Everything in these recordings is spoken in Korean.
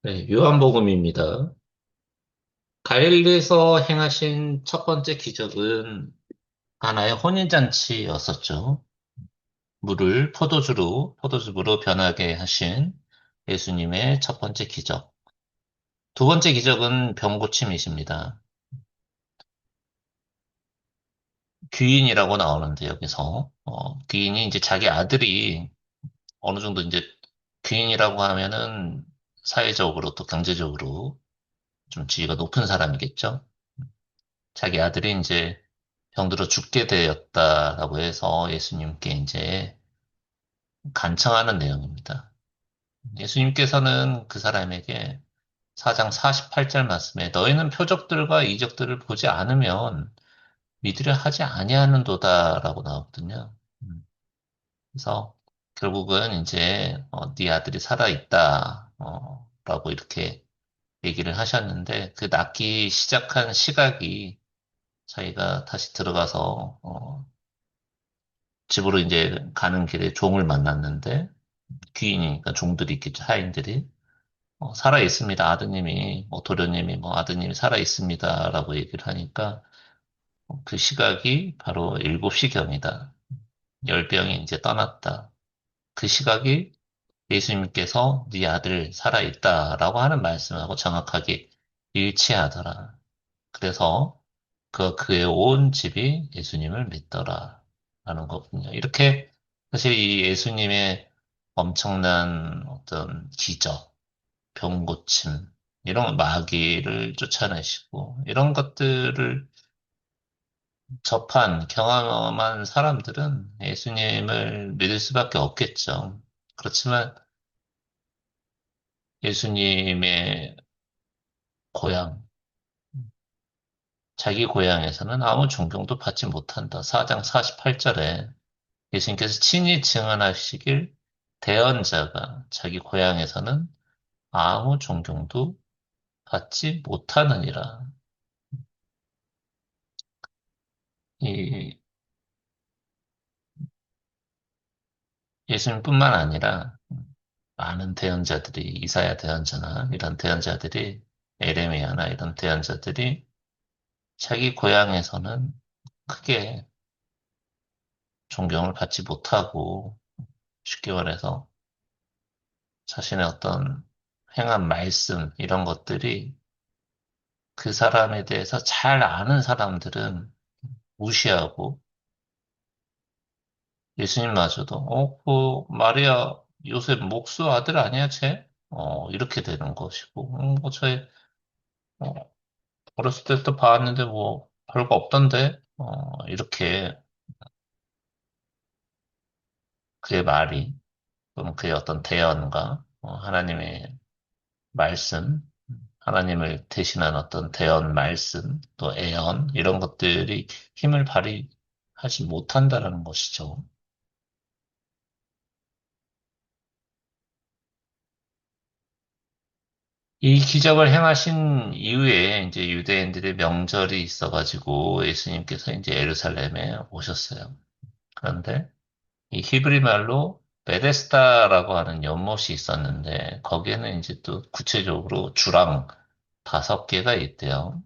네, 요한복음입니다. 갈릴리에서 행하신 첫 번째 기적은 가나의 혼인잔치였었죠. 물을 포도주로 변하게 하신 예수님의 첫 번째 기적. 두 번째 기적은 병 고침이십니다. 귀인이라고 나오는데 여기서 귀인이 이제 자기 아들이 어느 정도 이제 귀인이라고 하면은 사회적으로 또 경제적으로 좀 지위가 높은 사람이겠죠. 자기 아들이 이제 병들어 죽게 되었다라고 해서 예수님께 이제 간청하는 내용입니다. 예수님께서는 그 사람에게 4장 48절 말씀에 너희는 표적들과 이적들을 보지 않으면 믿으려 하지 아니하는도다라고 나오거든요. 음, 그래서 결국은 이제 네 아들이 살아있다 라고 이렇게 얘기를 하셨는데 그 낫기 시작한 시각이 자기가 다시 들어가서 집으로 이제 가는 길에 종을 만났는데 귀인이니까 종들이 있겠죠, 하인들이. 살아 있습니다. 아드님이, 도련님이 아드님이 살아 있습니다라고 얘기를 하니까 그 시각이 바로 7시경이다. 열병이 이제 떠났다. 그 시각이 예수님께서 네 아들 살아 있다라고 하는 말씀하고 정확하게 일치하더라. 그래서 그의 온 집이 예수님을 믿더라. 라는 거군요. 이렇게 사실 이 예수님의 엄청난 어떤 기적, 병 고침, 이런 마귀를 쫓아내시고, 이런 것들을 경험한 사람들은 예수님을 믿을 수밖에 없겠죠. 그렇지만 예수님의 고향, 자기 고향에서는 아무 존경도 받지 못한다. 4장 48절에 예수님께서 친히 증언하시길 대언자가 자기 고향에서는 아무 존경도 받지 못하느니라. 이 예수님뿐만 아니라 많은 대언자들이 이사야 대언자나 이런 대언자들이 에레미야나 이런 대언자들이 자기 고향에서는 크게 존경을 받지 못하고 쉽게 말해서 자신의 어떤 행한 말씀 이런 것들이 그 사람에 대해서 잘 아는 사람들은 무시하고 예수님마저도 마리아 요셉 목수 아들 아니야 쟤? 이렇게 되는 것이고 쟤 어, 어렸을 때부터 봤는데 뭐 별거 없던데 이렇게 그의 말이 또는 그의 어떤 대언과 하나님의 말씀 하나님을 대신한 어떤 대언 말씀 또 애언 이런 것들이 힘을 발휘하지 못한다라는 것이죠. 이 기적을 행하신 이후에 이제 유대인들의 명절이 있어가지고 예수님께서 이제 예루살렘에 오셨어요. 그런데 이 히브리 말로 베데스다라고 하는 연못이 있었는데 거기에는 이제 또 구체적으로 주랑 5개가 있대요.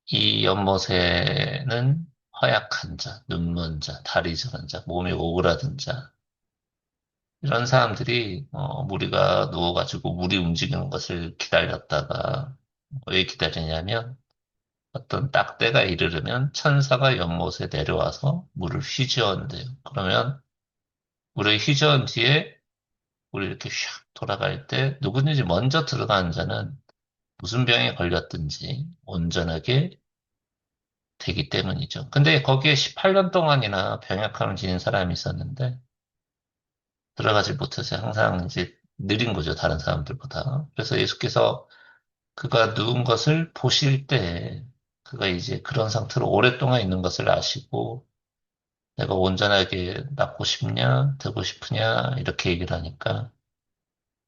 이 연못에는 허약한 자, 눈먼 자, 다리 저런 자, 몸이 오그라든 자 이런 사람들이 무리가 누워가지고 물이 움직이는 것을 기다렸다가 왜 기다리냐면 어떤 딱 때가 이르르면 천사가 연못에 내려와서 물을 휘저은대요. 그러면 물을 휘저은 뒤에 물이 이렇게 샥 돌아갈 때 누구든지 먼저 들어가는 자는 무슨 병에 걸렸든지 온전하게 되기 때문이죠. 근데 거기에 18년 동안이나 병약함을 지닌 사람이 있었는데 들어가지 못해서 항상 이제 느린 거죠. 다른 사람들보다. 그래서 예수께서 그가 누운 것을 보실 때 그가 이제 그런 상태로 오랫동안 있는 것을 아시고 내가 온전하게 낫고 싶냐, 되고 싶으냐 이렇게 얘기를 하니까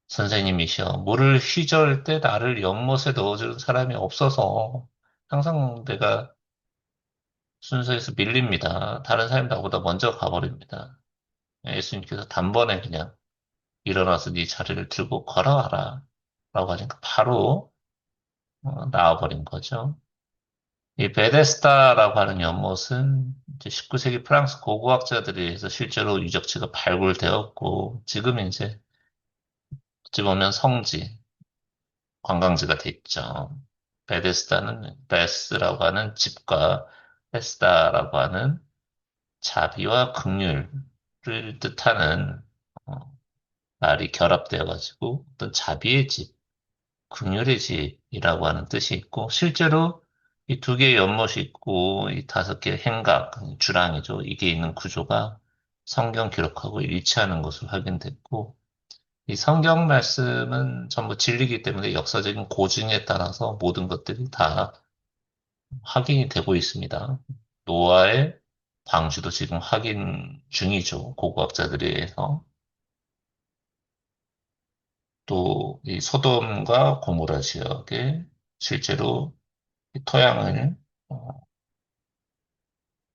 선생님이시여 물을 휘저을 때 나를 연못에 넣어주는 사람이 없어서 항상 내가 순서에서 밀립니다. 다른 사람이 나보다 먼저 가버립니다. 예수님께서 단번에 그냥 일어나서 네 자리를 들고 걸어와라. 라고 하니까 바로 나와버린 거죠. 이 베데스다라고 하는 연못은 이제 19세기 프랑스 고고학자들에 의해서 실제로 유적지가 발굴되었고, 지금 이제 어찌 보면 성지, 관광지가 됐죠. 베데스다는 베스라고 하는 집과 헤스다라고 하는 자비와 긍휼을 뜻하는 어, 말이 결합되어가지고 어떤 자비의 집, 긍휼의 집이라고 하는 뜻이 있고 실제로 이 두 개의 연못이 있고 이 다섯 개의 행각, 주랑이죠. 이게 있는 구조가 성경 기록하고 일치하는 것으로 확인됐고 이 성경 말씀은 전부 진리이기 때문에 역사적인 고증에 따라서 모든 것들이 다 확인이 되고 있습니다. 노아의 방주도 지금 확인 중이죠. 고고학자들에 의해서. 또 이 소돔과 고모라 지역에 실제로 이 토양을 어,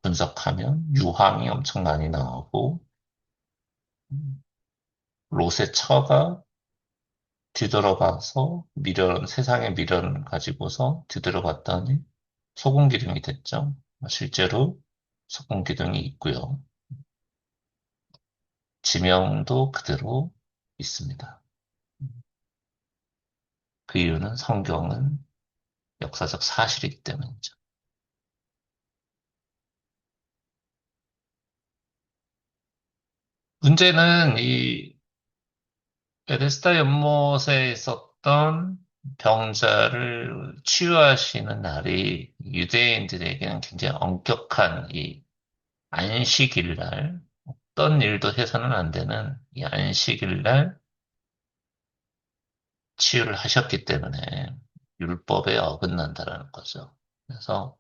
분석하면 유황이 엄청 많이 나오고 롯의 처가 뒤돌아가서 세상의 미련을 가지고서 뒤돌아봤더니 소금 기둥이 됐죠. 실제로 소금 기둥이 있고요. 지명도 그대로 있습니다. 그 이유는 성경은 역사적 사실이기 때문이죠. 문제는 이 베데스다 연못에 있었던 병자를 치유하시는 날이 유대인들에게는 굉장히 엄격한 이 안식일 날, 어떤 일도 해서는 안 되는 이 안식일 날 치유를 하셨기 때문에 율법에 어긋난다라는 거죠. 그래서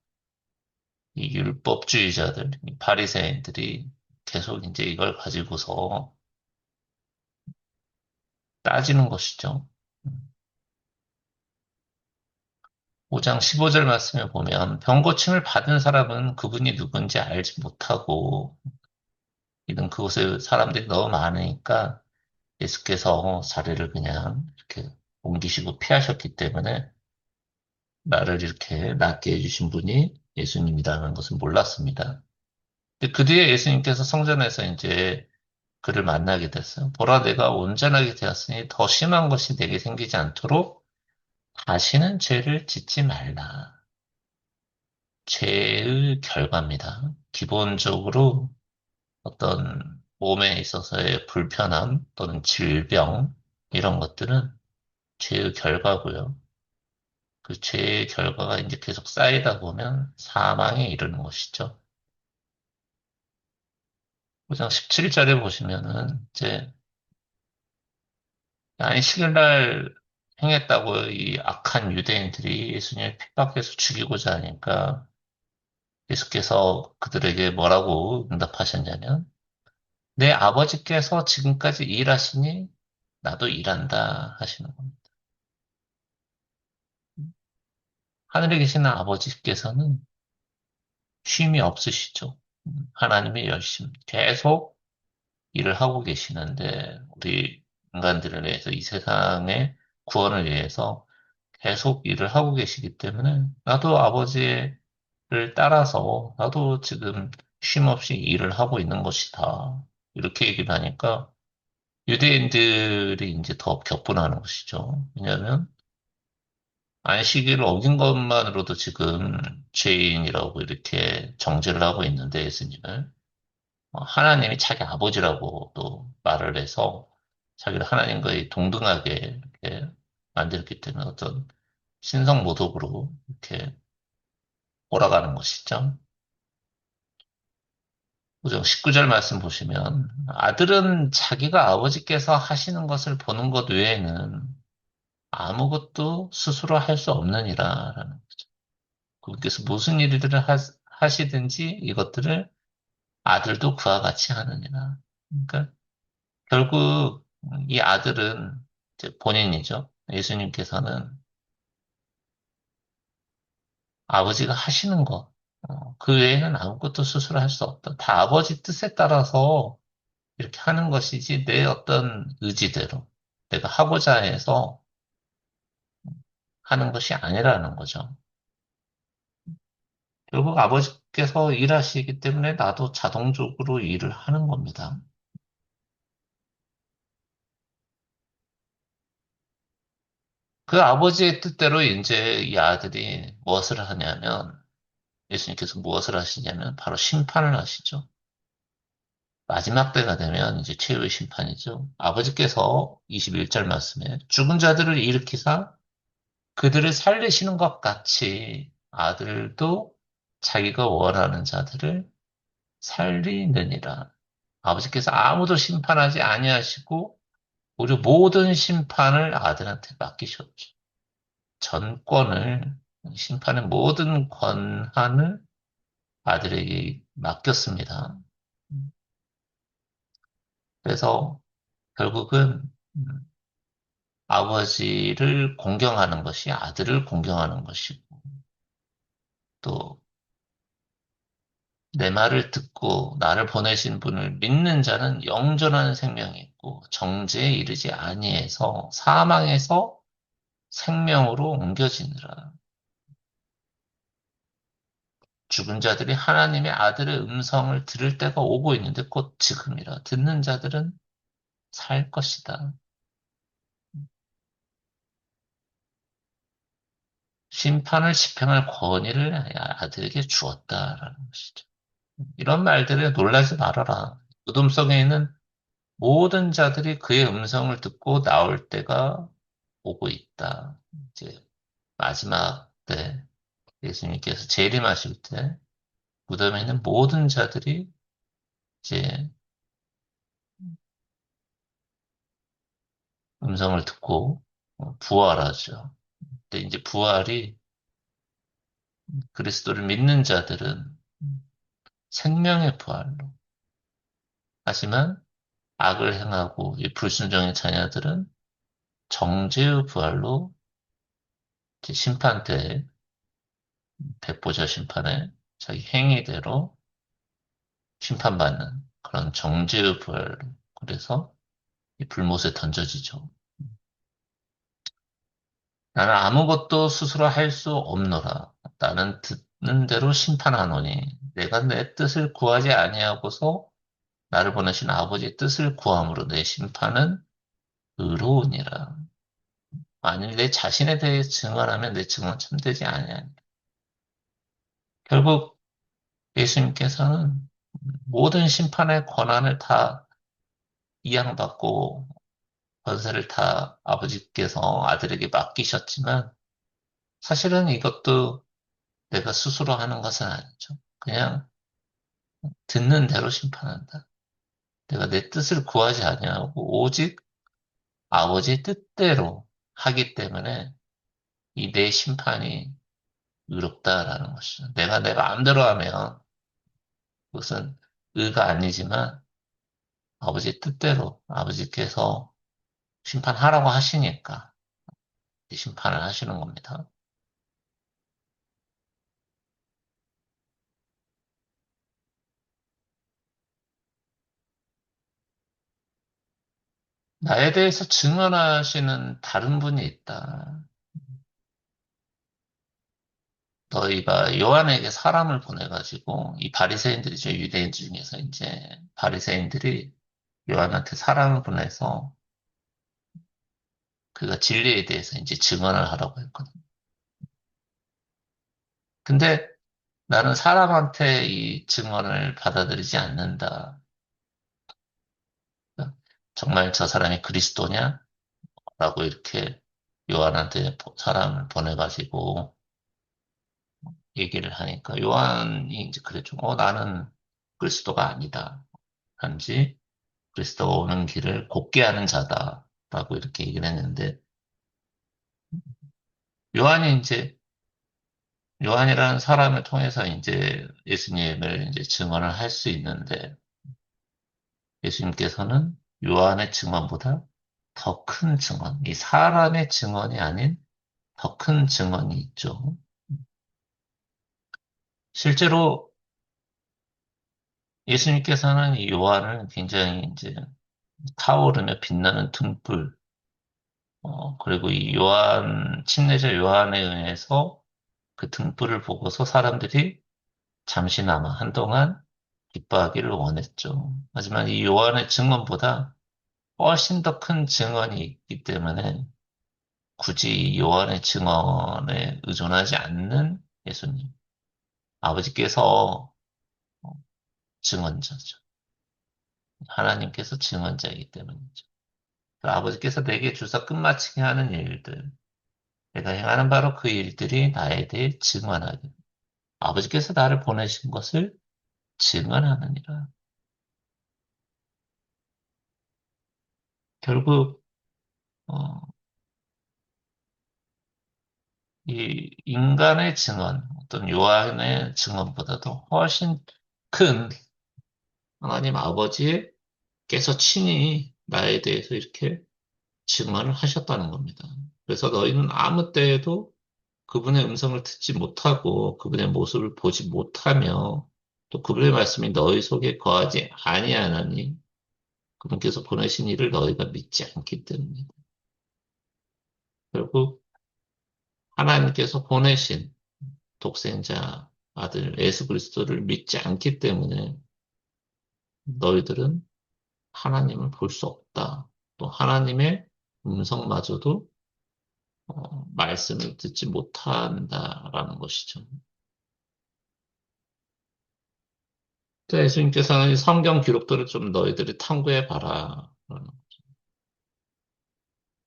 이 율법주의자들, 이 바리새인들이 계속 이제 이걸 가지고서 따지는 것이죠. 5장 15절 말씀에 보면 병 고침을 받은 사람은 그분이 누군지 알지 못하고 이런 그곳에 사람들이 너무 많으니까 예수께서 자리를 그냥 이렇게 옮기시고 피하셨기 때문에 나를 이렇게 낫게 해주신 분이 예수님이라는 것을 몰랐습니다. 근데 그 뒤에 예수님께서 성전에서 이제 그를 만나게 됐어요. 보라, 내가 온전하게 되었으니 더 심한 것이 내게 생기지 않도록 다시는 죄를 짓지 말라. 죄의 결과입니다. 기본적으로 어떤 몸에 있어서의 불편함 또는 질병, 이런 것들은 죄의 결과고요. 그 죄의 결과가 이제 계속 쌓이다 보면 사망에 이르는 것이죠. 5장 17절에 보시면은 이제 안식일 날 행했다고 이 악한 유대인들이 예수님을 핍박해서 죽이고자 하니까 예수께서 그들에게 뭐라고 응답하셨냐면 내 아버지께서 지금까지 일하시니 나도 일한다 하시는 겁니다. 하늘에 계시는 아버지께서는 쉼이 없으시죠. 하나님의 열심 계속 일을 하고 계시는데 우리 인간들을 위해서 이 세상의 구원을 위해서 계속 일을 하고 계시기 때문에 나도 아버지를 따라서 나도 지금 쉼 없이 일을 하고 있는 것이다. 이렇게 얘기를 하니까 유대인들이 이제 더 격분하는 것이죠. 왜냐하면 안식일을 어긴 것만으로도 지금 죄인이라고 이렇게 정죄를 하고 있는데 예수님을 하나님이 자기 아버지라고 또 말을 해서 자기를 하나님과의 동등하게 이렇게 만들었기 때문에 어떤 신성모독으로 이렇게 몰아가는 것이죠. 우정 19절 말씀 보시면 아들은 자기가 아버지께서 하시는 것을 보는 것 외에는 아무것도 스스로 할 수 없느니라라는 거죠. 그분께서 무슨 일들을 하시든지 이것들을 아들도 그와 같이 하느니라. 그러니까 결국 이 아들은 이제 본인이죠. 예수님께서는 아버지가 하시는 것, 그 외에는 아무것도 스스로 할 수 없다. 다 아버지 뜻에 따라서 이렇게 하는 것이지 내 어떤 의지대로 내가 하고자 해서 하는 것이 아니라는 거죠. 결국 아버지께서 일하시기 때문에 나도 자동적으로 일을 하는 겁니다. 그 아버지의 뜻대로 이제 이 아들이 무엇을 하냐면, 예수님께서 무엇을 하시냐면, 바로 심판을 하시죠. 마지막 때가 되면 이제 최후의 심판이죠. 아버지께서 21절 말씀에 죽은 자들을 일으키사 그들을 살리시는 것 같이 아들도 자기가 원하는 자들을 살리느니라. 아버지께서 아무도 심판하지 아니하시고 오히려 모든 심판을 아들한테 맡기셨죠. 전권을 심판의 모든 권한을 아들에게 맡겼습니다. 그래서 결국은 아버지를 공경하는 것이 아들을 공경하는 것이고 또 내 말을 듣고 나를 보내신 분을 믿는 자는 영존한 생명이 있고 정죄에 이르지 아니해서 사망에서 생명으로 옮겨지느라. 죽은 자들이 하나님의 아들의 음성을 들을 때가 오고 있는데 곧 지금이라. 듣는 자들은 살 것이다. 심판을 집행할 권위를 아들에게 주었다라는 것이죠. 이런 말들에 놀라지 말아라. 어둠 속에 있는 모든 자들이 그의 음성을 듣고 나올 때가 오고 있다. 이제 마지막 때 예수님께서 재림하실 때 무덤에 있는 모든 자들이 이제 음성을 듣고 부활하죠. 근데 이제 부활이 그리스도를 믿는 자들은 생명의 부활로 하지만 악을 행하고 이 불순종의 자녀들은 정죄의 부활로 이제 심판 때 백보자 심판에 자기 행위대로 심판받는 그런 정죄의 부활로 그래서 이 불못에 던져지죠. 나는 아무것도 스스로 할 수 없노라. 나는 듣는 대로 심판하노니 내가 내 뜻을 구하지 아니하고서 나를 보내신 아버지의 뜻을 구함으로 내 심판은 의로우니라. 만일 내 자신에 대해 증언하면 내 증언 참되지 아니하니. 결국 예수님께서는 모든 심판의 권한을 다 이양받고 권세를 다 아버지께서 아들에게 맡기셨지만 사실은 이것도 내가 스스로 하는 것은 아니죠. 그냥 듣는 대로 심판한다. 내가 내 뜻을 구하지 아니하고 오직 아버지의 뜻대로 하기 때문에 이 내 심판이 의롭다라는 것이죠. 내가 내 마음대로 하면 그것은 의가 아니지만 아버지의 뜻대로 아버지께서 심판하라고 하시니까 심판을 하시는 겁니다. 나에 대해서 증언하시는 다른 분이 있다. 너희가 요한에게 사람을 보내가지고 이 바리새인들이죠. 유대인 중에서 이제 바리새인들이 요한한테 사람을 보내서 그가 진리에 대해서 이제 증언을 하라고 했거든. 근데 나는 사람한테 이 증언을 받아들이지 않는다. 정말 저 사람이 그리스도냐? 라고 이렇게 요한한테 사람을 보내가지고 얘기를 하니까 요한이 이제 그랬죠. 나는 그리스도가 아니다. 단지 그리스도가 오는 길을 곱게 하는 자다. 라고 이렇게 얘기를 했는데 요한이 이제 요한이라는 사람을 통해서 이제 예수님을 이제 증언을 할 수 있는데 예수님께서는 요한의 증언보다 더 큰 증언, 이 사람의 증언이 아닌 더 큰 증언이 있죠. 실제로 예수님께서는 이 요한을 굉장히 이제 타오르며 빛나는 등불, 그리고 이 요한, 침례자 요한에 의해서 그 등불을 보고서 사람들이 잠시나마 한동안 기뻐하기를 원했죠. 하지만 이 요한의 증언보다 훨씬 더 큰 증언이 있기 때문에 굳이 이 요한의 증언에 의존하지 않는 예수님. 아버지께서 증언자죠. 하나님께서 증언자이기 때문이죠. 아버지께서 내게 주사 끝마치게 하는 일들, 내가 행하는 바로 그 일들이 나에 대해 증언하게. 아버지께서 나를 보내신 것을 증언하느니라. 결국 어, 이 인간의 증언, 어떤 요한의 증언보다도 훨씬 큰 하나님 아버지께서 친히 나에 대해서 이렇게 증언을 하셨다는 겁니다. 그래서 너희는 아무 때에도 그분의 음성을 듣지 못하고 그분의 모습을 보지 못하며 또 그분의 말씀이 너희 속에 거하지 아니하나니 그분께서 보내신 이를 너희가 믿지 않기 때문이다. 결국 하나님께서 보내신 독생자 아들 예수 그리스도를 믿지 않기 때문에 너희들은 하나님을 볼 수 없다. 또 하나님의 음성마저도 말씀을 듣지 못한다라는 것이죠. 또 예수님께서는 이 성경 기록들을 좀 너희들이 탐구해 봐라.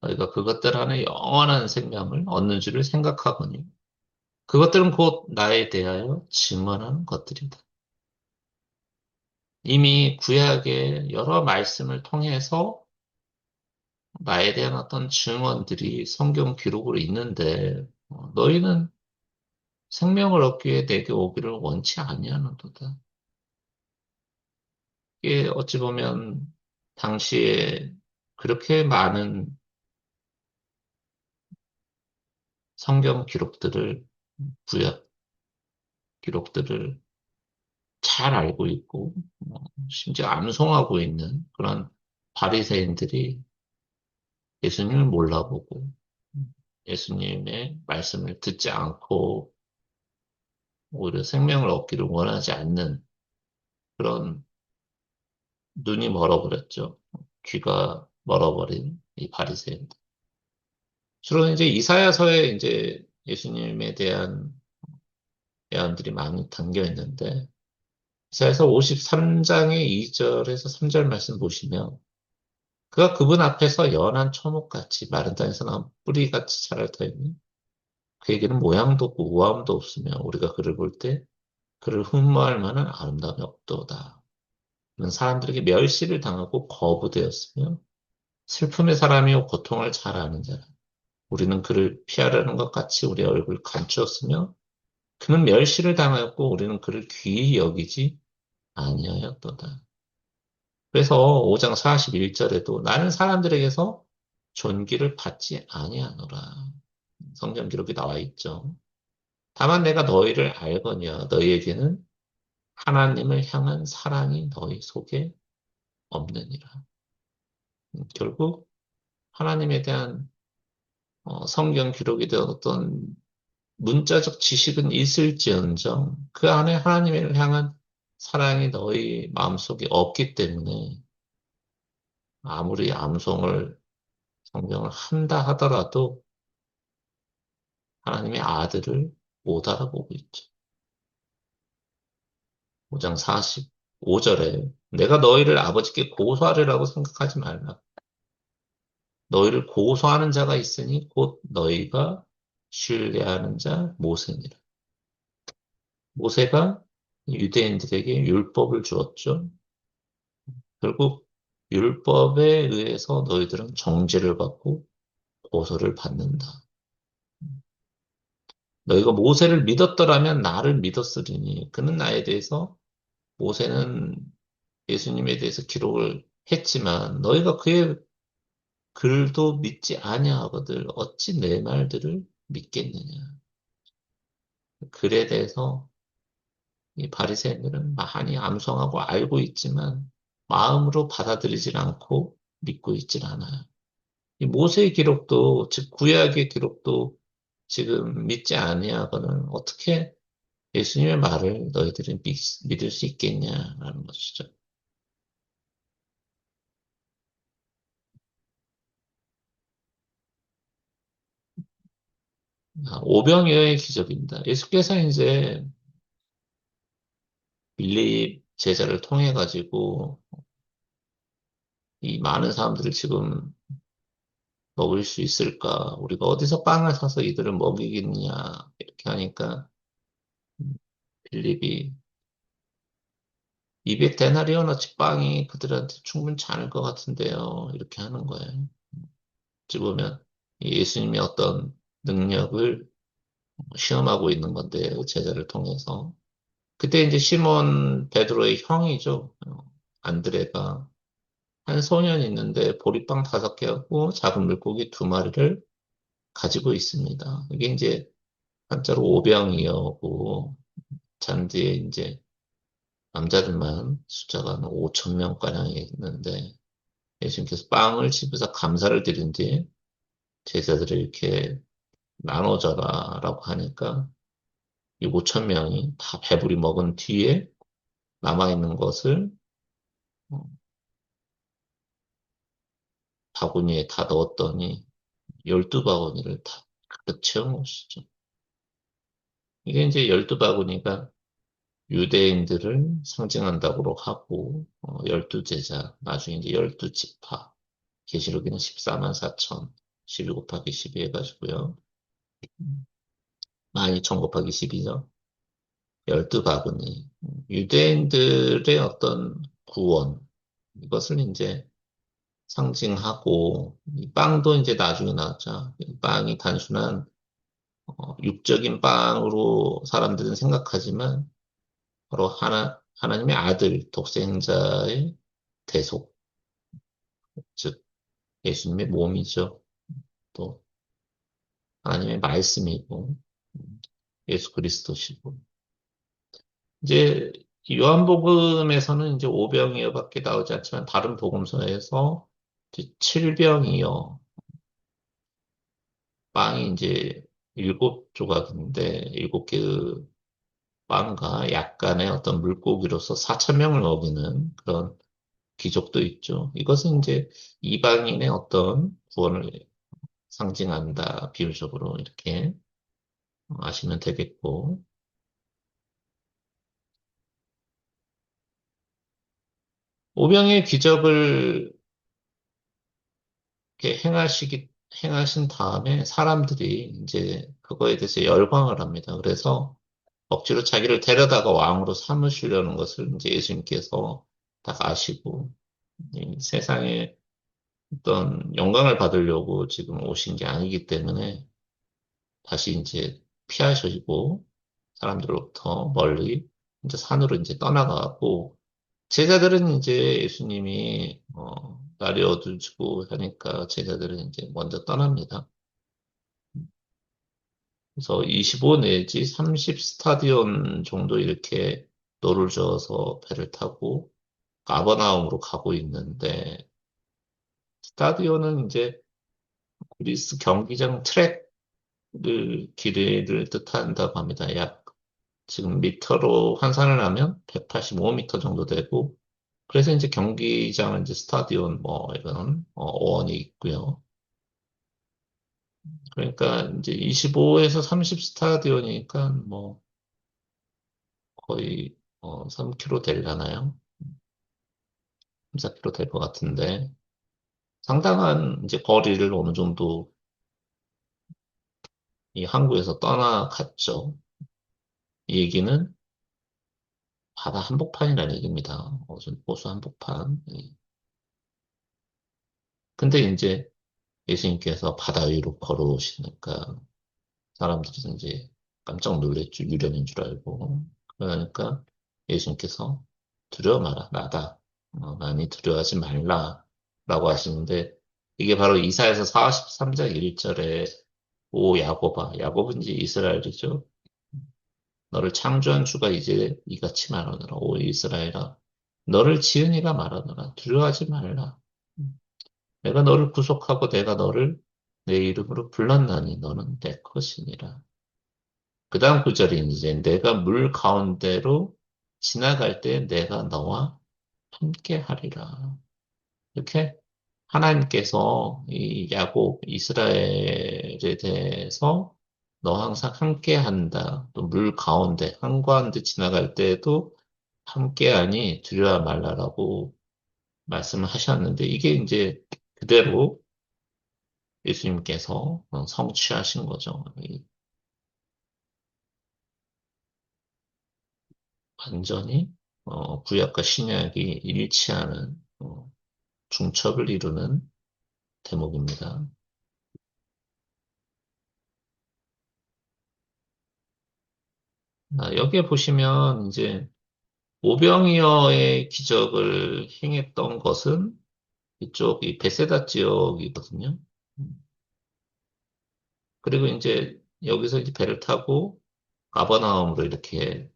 너희가 그것들 안에 영원한 생명을 얻는 줄을 생각하거니 그것들은 곧 나에 대하여 증언하는 것들이다. 이미 구약의 여러 말씀을 통해서 나에 대한 어떤 증언들이 성경 기록으로 있는데 너희는 생명을 얻기 위해 내게 오기를 원치 아니하는도다. 이게 어찌 보면 당시에 그렇게 많은 성경 기록들을 구약 기록들을 잘 알고 있고 심지어 암송하고 있는 그런 바리새인들이 예수님을 몰라보고 예수님의 말씀을 듣지 않고 오히려 생명을 얻기를 원하지 않는 그런 눈이 멀어버렸죠. 귀가 멀어버린 이 바리새인들. 주로 이제 이사야서에 이제 예수님에 대한 예언들이 많이 담겨 있는데 이사야서 53장의 2절에서 3절 말씀 보시면 그가 그분 앞에서 연한 초목같이 마른 땅에서 난 뿌리같이 자랄 터이니 그에게는 모양도 없고 우아함도 없으며 우리가 그를 볼 때 그를 흠모할 만한 아름다움이 없도다. 그는 사람들에게 멸시를 당하고 거부되었으며 슬픔의 사람이요 고통을 잘 아는 자라. 우리는 그를 피하려는 것 같이 우리 얼굴을 감추었으며 그는 멸시를 당하였고 우리는 그를 귀히 여기지 아니하였도다. 그래서 5장 41절에도 나는 사람들에게서 존귀를 받지 아니하노라. 성경 기록이 나와 있죠. 다만 내가 너희를 알거니와 너희에게는 하나님을 향한 사랑이 너희 속에 없느니라. 결국 하나님에 대한 성경 기록에 대한 어떤 문자적 지식은 있을지언정 그 안에 하나님을 향한 사랑이 너희 마음속에 없기 때문에 아무리 암송을 성경을 한다 하더라도 하나님의 아들을 못 알아보고 있죠. 5장 45절에 내가 너희를 아버지께 고소하리라고 생각하지 말라. 너희를 고소하는 자가 있으니 곧 너희가 신뢰하는 자 모세니라. 모세가 유대인들에게 율법을 주었죠. 결국 율법에 의해서 너희들은 정죄를 받고 고소를 받는다. 너희가 모세를 믿었더라면 나를 믿었으리니 그는 나에 대해서 모세는 예수님에 대해서 기록을 했지만 너희가 그의 글도 믿지 아니하거늘 어찌 내 말들을 믿겠느냐. 글에 대해서 이 바리새인들은 많이 암송하고 알고 있지만 마음으로 받아들이질 않고 믿고 있질 않아요. 이 모세의 기록도, 즉 구약의 기록도 지금 믿지 아니하고는 어떻게 예수님의 말을 너희들은 믿을 수 있겠냐라는 것이죠. 오병이어의 기적입니다. 예수께서 이제 빌립 제자를 통해 가지고 이 많은 사람들을 지금 먹일 수 있을까? 우리가 어디서 빵을 사서 이들을 먹이겠느냐? 이렇게 하니까 빌립이 200데나리온어치 빵이 그들한테 충분치 않을 것 같은데요. 이렇게 하는 거예요. 어찌 보면 예수님의 어떤 능력을 시험하고 있는 건데요. 제자를 통해서. 그때 이제 시몬 베드로의 형이죠. 안드레가 한 소년이 있는데 보리빵 5개하고 작은 물고기 2마리를 가지고 있습니다. 이게 이제 한자로 오병이어고 잔디에 이제 남자들만 숫자가 한 5천 명가량 있는데 예수님께서 빵을 집에서 감사를 드린 뒤에 제자들을 이렇게 나눠줘라라고 하니까 이 5천 명이 다 배부리 먹은 뒤에 남아있는 것을 어, 바구니에 다 넣었더니 12바구니를 다 가득 채운 것이죠. 이게 이제 12바구니가 유대인들을 상징한다고 하고 12제자, 나중에 이제 12지파, 계시록에는 14만 4천, 12 곱하기 12 해가지고요. 12,000 곱하기 12죠. 12바구니. 유대인들의 어떤 구원, 이것을 이제 상징하고, 이 빵도 이제 나중에 나왔죠. 이 빵이 단순한 육적인 빵으로 사람들은 생각하지만, 바로 하나님의 아들, 독생자의 대속, 즉, 예수님의 몸이죠. 또, 하나님의 말씀이고, 예수 그리스도시고. 이제, 요한복음에서는 이제 오병이어밖에 나오지 않지만, 다른 복음서에서 이제 칠병이어, 빵이 이제 7조각인데, 7개의 빵과 약간의 어떤 물고기로서 4천 명을 먹이는 그런 기적도 있죠. 이것은 이제 이방인의 어떤 구원을 상징한다. 비유적으로 이렇게 아시면 되겠고. 오병의 기적을 이렇게 행하신 다음에 사람들이 이제 그거에 대해서 열광을 합니다. 그래서 억지로 자기를 데려다가 왕으로 삼으시려는 것을 이제 예수님께서 다 아시고, 이 세상에 어떤 영광을 받으려고 지금 오신 게 아니기 때문에 다시 이제 피하시고 사람들로부터 멀리 이제 산으로 이제 떠나가고 제자들은 이제 예수님이 날이 어두워지고 하니까 제자들은 이제 먼저 떠납니다. 그래서 25 내지 30 스타디온 정도 이렇게 노를 저어서 배를 타고 가버나움으로 가고 있는데 스타디온은 이제 그리스 경기장 트랙을 길이를 뜻한다고 합니다. 약 지금 미터로 환산을 하면 185미터 정도 되고, 그래서 이제 경기장은 이제 스타디온 뭐 이런 어원이 있고요. 그러니까 이제 25에서 30 스타디온이니까 뭐 거의 3km 되려나요? 3, 4km 될 것 같은데 상당한 이제 거리를 어느 정도 이 항구에서 떠나갔죠. 이 얘기는 바다 한복판이라는 얘기입니다. 호수 한복판. 예. 근데 이제 예수님께서 바다 위로 걸어오시니까 사람들이 이제 깜짝 놀랬죠. 유령인 줄 알고. 그러니까 예수님께서 두려워 마라. 나다. 많이 두려워하지 말라. 라고 하시는데 이게 바로 이사야서 43장 1절에 오 야곱아. 야곱은 이제 이스라엘이죠. 너를 창조한 주가 이제 이같이 말하노라. 오 이스라엘아, 너를 지은 이가 말하노라. 두려워하지 말라. 내가 너를 구속하고 내가 너를 내 이름으로 불렀나니 너는 내 것이니라. 그 다음 구절이 이제 내가 물 가운데로 지나갈 때 내가 너와 함께 하리라. 이렇게 하나님께서 이 야곱, 이스라엘에 대해서 너 항상 함께 한다. 또 물 가운데, 한가운데 지나갈 때에도 함께하니 두려워 말라라고 말씀을 하셨는데 이게 이제 그대로 예수님께서 성취하신 거죠. 완전히 구약과 신약이 일치하는 중첩을 이루는 대목입니다. 여기에 보시면 이제 오병이어의 기적을 행했던 것은 이쪽 이 베세다 지역이거든요. 음, 그리고 이제 여기서 이제 배를 타고 가버나움으로 이렇게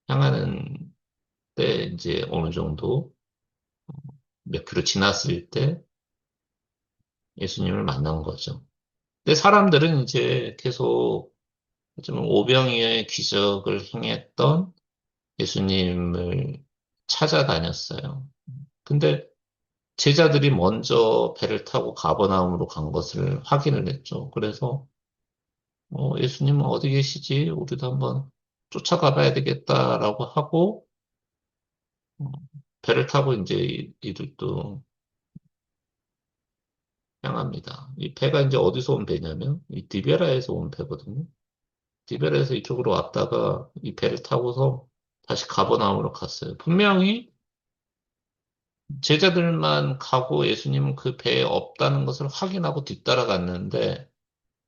향하는 때 이제 어느 정도 몇 킬로 지났을 때 예수님을 만난 거죠. 근데 사람들은 이제 계속 좀 오병이어의 기적을 행했던 예수님을 찾아다녔어요. 근데 제자들이 먼저 배를 타고 가버나움으로 간 것을 확인을 했죠. 그래서 예수님은 어디 계시지? 우리도 한번 쫓아가 봐야 되겠다라고 하고 어, 배를 타고 이제 이들도 향합니다. 이 배가 이제 어디서 온 배냐면 이 디베라에서 온 배거든요. 디베라에서 이쪽으로 왔다가 이 배를 타고서 다시 가버나움으로 갔어요. 분명히 제자들만 가고 예수님은 그 배에 없다는 것을 확인하고 뒤따라갔는데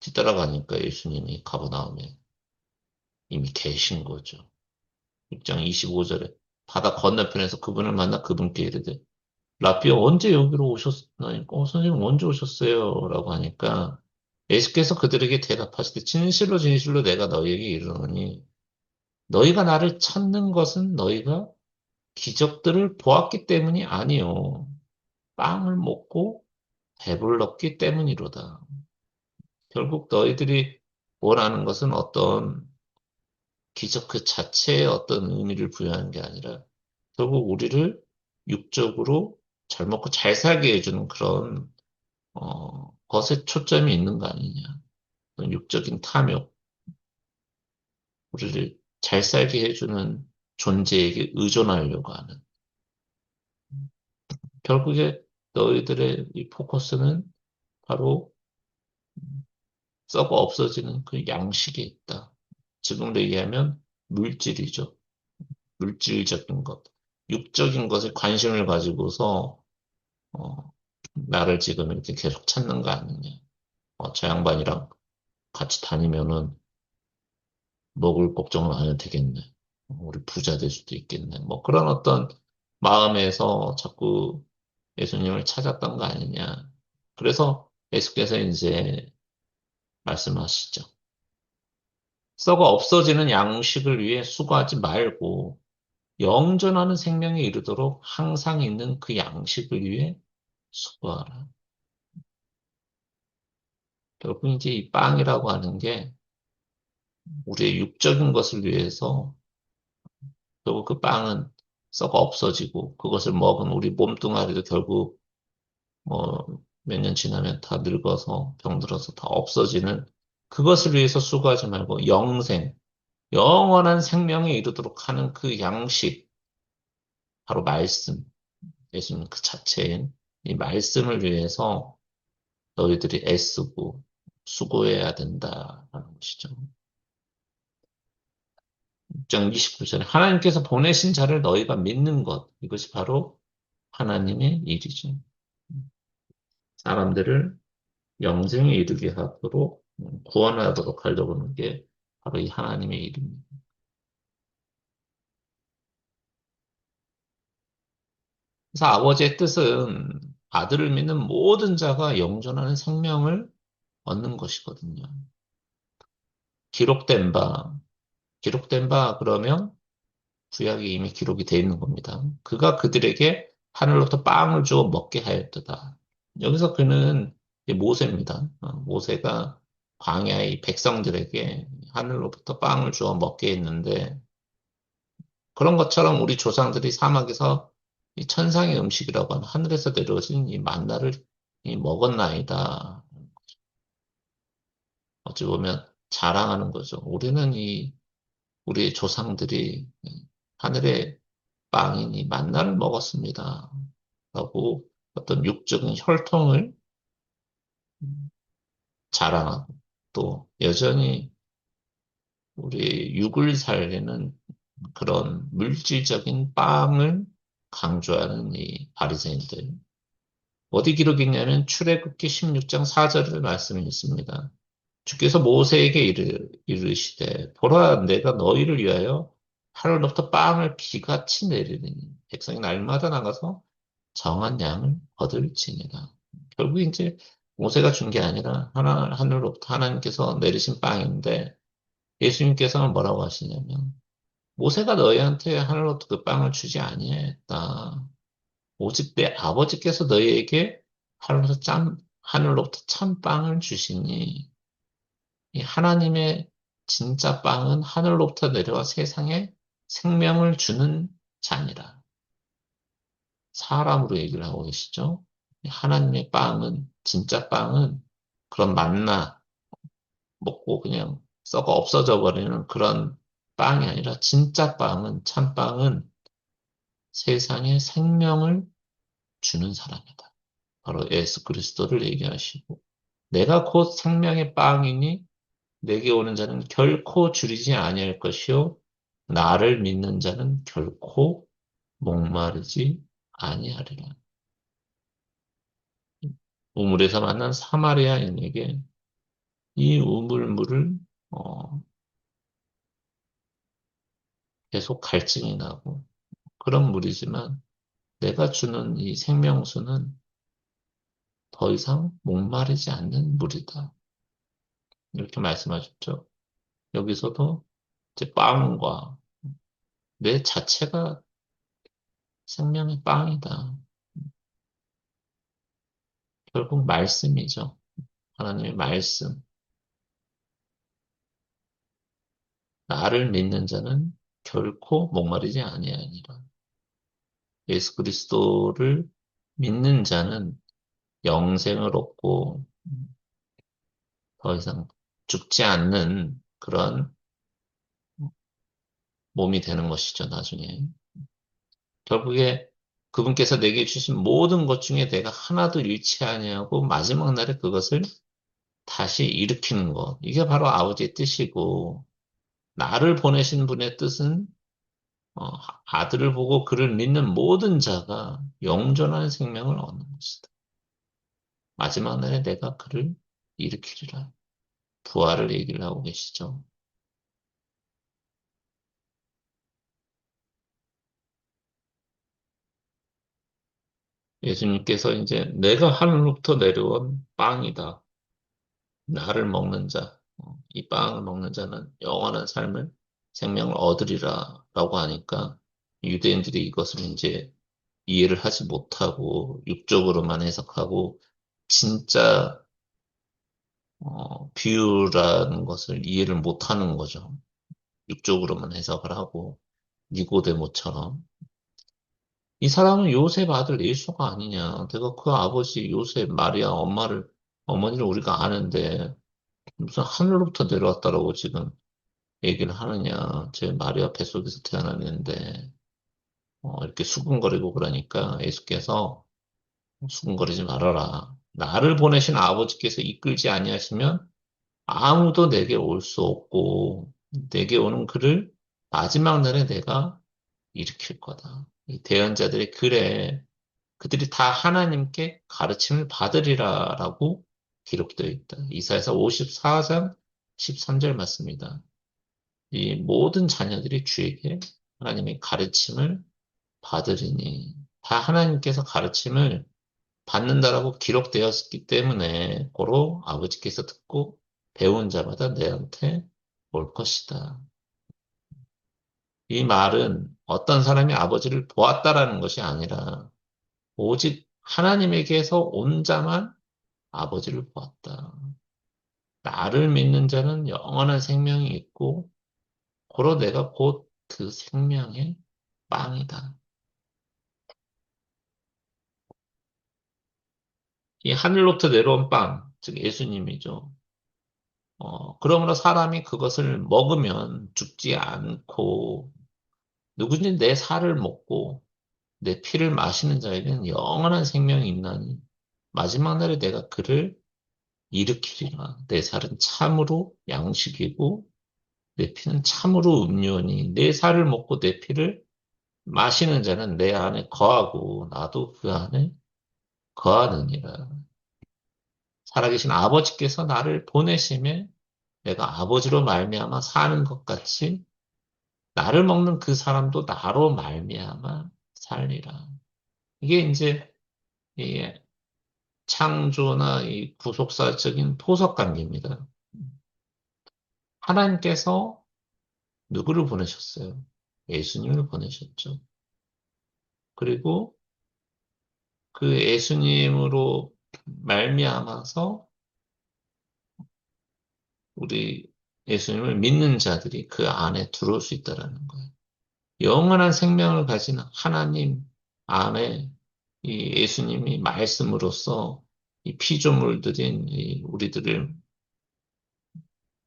뒤따라가니까 예수님이 가버나움에 이미 계신 거죠. 6장 25절에 바다 건너편에서 그분을 만나 그분께 이르되 라비오 언제 여기로 오셨나요? 선생님 언제 오셨어요? 라고 하니까 예수께서 그들에게 대답하시되 진실로 진실로 내가 너희에게 이르노니 너희가 나를 찾는 것은 너희가 기적들을 보았기 때문이 아니요 빵을 먹고 배불렀기 때문이로다. 결국 너희들이 원하는 것은 어떤 기적 그 자체에 어떤 의미를 부여하는 게 아니라 결국 우리를 육적으로 잘 먹고 잘 살게 해주는 그런 것에 초점이 있는 거 아니냐. 그런 육적인 탐욕, 우리를 잘 살게 해주는 존재에게 의존하려고 하는. 결국에 너희들의 이 포커스는 바로 썩어 없어지는 그 양식에 있다. 지금으로 얘기하면 물질이죠. 물질적인 것. 육적인 것에 관심을 가지고서 어, 나를 지금 이렇게 계속 찾는 거 아니냐. 저 양반이랑 같이 다니면은 먹을 걱정을 안 해도 되겠네. 우리 부자 될 수도 있겠네. 뭐 그런 어떤 마음에서 자꾸 예수님을 찾았던 거 아니냐. 그래서 예수께서 이제 말씀하시죠. 썩어 없어지는 양식을 위해 수고하지 말고 영존하는 생명에 이르도록 항상 있는 그 양식을 위해 수고하라. 결국 이제 이 빵이라고 하는 게 우리의 육적인 것을 위해서 결국 그 빵은 썩어 없어지고 그것을 먹은 우리 몸뚱아리도 결국 뭐 몇 년 지나면 다 늙어서 병들어서 다 없어지는 그것을 위해서 수고하지 말고 영생, 영원한 생명에 이르도록 하는 그 양식, 바로 말씀, 예수님 그 자체인 이 말씀을 위해서 너희들이 애쓰고 수고해야 된다라는 것이죠. 6장 29절에 하나님께서 보내신 자를 너희가 믿는 것, 이것이 바로 하나님의 일이죠. 사람들을 영생에 이르게 하도록 구원하도록 하려고 하는 게 바로 이 하나님의 일입니다. 그래서 아버지의 뜻은 아들을 믿는 모든 자가 영존하는 생명을 얻는 것이거든요. 기록된 바 기록된 바 그러면 구약에 이미 기록이 되어 있는 겁니다. 그가 그들에게 하늘로부터 빵을 주어 먹게 하였도다. 여기서 그는 이제 모세입니다. 모세가 광야의 백성들에게 하늘로부터 빵을 주어 먹게 했는데 그런 것처럼 우리 조상들이 사막에서 이 천상의 음식이라고 하는 하늘에서 내려오신 이 만나를 이 먹었나이다. 어찌 보면 자랑하는 거죠. 우리는 이 우리 조상들이 하늘의 빵인 이 만나를 먹었습니다. 라고 어떤 육적인 혈통을 자랑하고 또 여전히 우리 육을 살리는 그런 물질적인 빵을 강조하는 이 바리새인들. 어디 기록이 있냐면 출애굽기 16장 4절의 말씀이 있습니다. 주께서 모세에게 이르시되 보라 내가 너희를 위하여 하늘로부터 빵을 비같이 내리니 백성이 날마다 나가서 정한 양을 얻을지니라. 결국 이제 모세가 준 게 아니라 하늘로부터 하나님께서 내리신 빵인데 예수님께서는 뭐라고 하시냐면 모세가 너희한테 하늘로부터 그 빵을 주지 아니하였다. 오직 내 아버지께서 너희에게 하늘로부터 참 빵을 주시니 이 하나님의 진짜 빵은 하늘로부터 내려와 세상에 생명을 주는 자니라. 사람으로 얘기를 하고 계시죠. 하나님의 빵은, 진짜 빵은 그런 만나 먹고 그냥 썩어 없어져 버리는 그런 빵이 아니라 진짜 빵은, 참빵은 세상에 생명을 주는 사람이다. 바로 예수 그리스도를 얘기하시고 내가 곧 생명의 빵이니 내게 오는 자는 결코 줄이지 아니할 것이요 나를 믿는 자는 결코 목마르지 아니하리라. 우물에서 만난 사마리아인에게 이 우물물을 어, 계속 갈증이 나고 그런 물이지만 내가 주는 이 생명수는 더 이상 목마르지 않는 물이다. 이렇게 말씀하셨죠. 여기서도 이제 빵과 내 자체가 생명의 빵이다. 결국 말씀이죠. 하나님의 말씀. 나를 믿는 자는 결코 목마르지 아니하니라. 예수 그리스도를 믿는 자는 영생을 얻고 더 이상 죽지 않는 그런 몸이 되는 것이죠, 나중에. 결국에 그분께서 내게 주신 모든 것 중에 내가 하나도 잃지 아니하고 마지막 날에 그것을 다시 일으키는 것. 이게 바로 아버지의 뜻이고, 나를 보내신 분의 뜻은 어, 아들을 보고 그를 믿는 모든 자가 영존한 생명을 얻는 것이다. 마지막 날에 내가 그를 일으키리라. 부활을 얘기를 하고 계시죠. 예수님께서 이제 내가 하늘로부터 내려온 빵이다. 나를 먹는 자, 이 빵을 먹는 자는 영원한 삶을, 생명을 얻으리라 라고 하니까 유대인들이 이것을 이제 이해를 하지 못하고 육적으로만 해석하고 진짜 비유라는 것을 이해를 못하는 거죠. 육적으로만 해석을 하고 니고데모처럼 이 사람은 요셉 아들 예수가 아니냐. 내가 그 아버지 요셉 마리아 어머니를 우리가 아는데 무슨 하늘로부터 내려왔다라고 지금 얘기를 하느냐. 제 마리아 뱃속에서 태어났는데 이렇게 수근거리고 그러니까 예수께서 수근거리지 말아라. 나를 보내신 아버지께서 이끌지 아니하시면 아무도 내게 올 수 없고 내게 오는 그를 마지막 날에 내가 일으킬 거다. 이 대언자들의 글에 그들이 다 하나님께 가르침을 받으리라라고 기록되어 있다. 이사야서 54장 13절 맞습니다. 이 모든 자녀들이 주에게 하나님의 가르침을 받으리니 다 하나님께서 가르침을 받는다라고 기록되었기 때문에 고로 아버지께서 듣고 배운 자마다 내한테 올 것이다. 이 말은 어떤 사람이 아버지를 보았다라는 것이 아니라 오직 하나님에게서 온 자만 아버지를 보았다. 나를 믿는 자는 영원한 생명이 있고 고로 내가 곧 그 생명의 빵이다. 이 하늘로부터 내려온 빵, 즉 예수님이죠. 그러므로 사람이 그것을 먹으면 죽지 않고 누구든지 내 살을 먹고 내 피를 마시는 자에게는 영원한 생명이 있나니 마지막 날에 내가 그를 일으키리라. 내 살은 참으로 양식이고 내 피는 참으로 음료니 내 살을 먹고 내 피를 마시는 자는 내 안에 거하고 나도 그 안에 거하느니라. 살아계신 아버지께서 나를 보내심에 내가 아버지로 말미암아 사는 것 같이 나를 먹는 그 사람도 나로 말미암아 살리라. 이게 이제 이 창조나 이 구속사적인 토속 관계입니다. 하나님께서 누구를 보내셨어요? 예수님을 보내셨죠. 그리고 그 예수님으로 말미암아서 우리 예수님을 믿는 자들이 그 안에 들어올 수 있다라는 거예요. 영원한 생명을 가진 하나님 안에 이 예수님이 말씀으로써 이 피조물들인 이 우리들을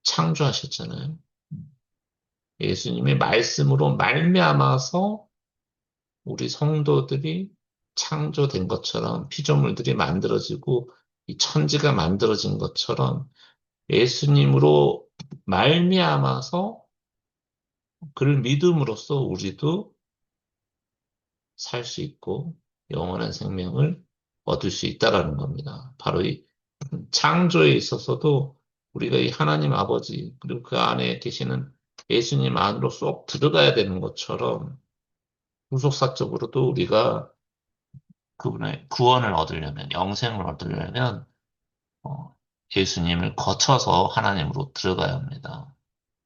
창조하셨잖아요. 예수님의 말씀으로 말미암아서 우리 성도들이 창조된 것처럼 피조물들이 만들어지고 이 천지가 만들어진 것처럼 예수님으로 말미암아서 그를 믿음으로써 우리도 살 수 있고 영원한 생명을 얻을 수 있다라는 겁니다. 바로 이 창조에 있어서도 우리가 이 하나님 아버지 그리고 그 안에 계시는 예수님 안으로 쏙 들어가야 되는 것처럼 후속사적으로도 우리가 그분의 구원을 얻으려면 영생을 얻으려면 어, 예수님을 거쳐서 하나님으로 들어가야 합니다.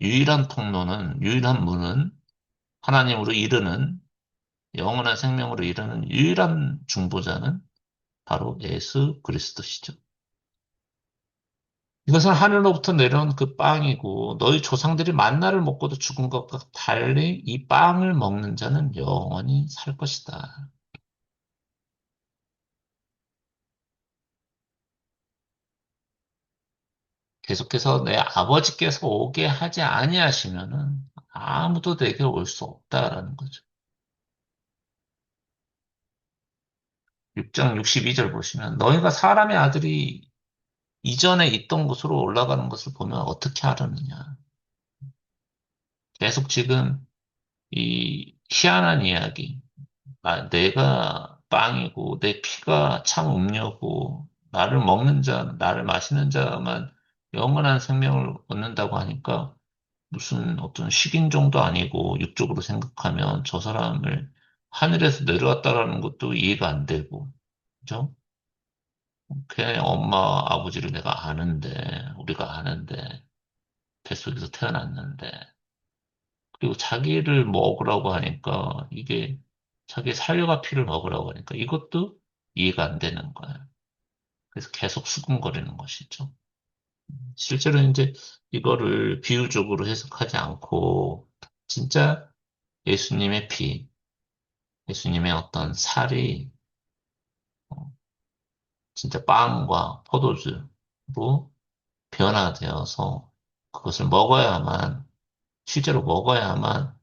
유일한 통로는 유일한 문은 하나님으로 이르는 영원한 생명으로 이르는 유일한 중보자는 바로 예수 그리스도시죠. 이것은 하늘로부터 내려온 그 빵이고 너희 조상들이 만나를 먹고도 죽은 것과 달리 이 빵을 먹는 자는 영원히 살 것이다. 계속해서 내 아버지께서 오게 하지 아니하시면은 아무도 내게 올 수 없다라는 거죠. 6장 62절 보시면 너희가 사람의 아들이 이전에 있던 곳으로 올라가는 것을 보면 어떻게 하려느냐. 계속 지금 이 희한한 이야기, 내가 빵이고 내 피가 참 음료고 나를 먹는 자, 나를 마시는 자만 영원한 생명을 얻는다고 하니까 무슨 어떤 식인종도 아니고 육적으로 생각하면 저 사람을 하늘에서 내려왔다라는 것도 이해가 안 되고, 그죠? 걔 엄마 아버지를 내가 아는데, 우리가 아는데, 뱃속에서 태어났는데, 그리고 자기를 먹으라고 하니까 이게 자기 살과 피를 먹으라고 하니까 이것도 이해가 안 되는 거예요. 그래서 계속 수군거리는 것이죠. 실제로 이제 이거를 비유적으로 해석하지 않고 진짜 예수님의 피, 예수님의 어떤 살이 진짜 빵과 포도주로 변화되어서 그것을 먹어야만, 실제로 먹어야만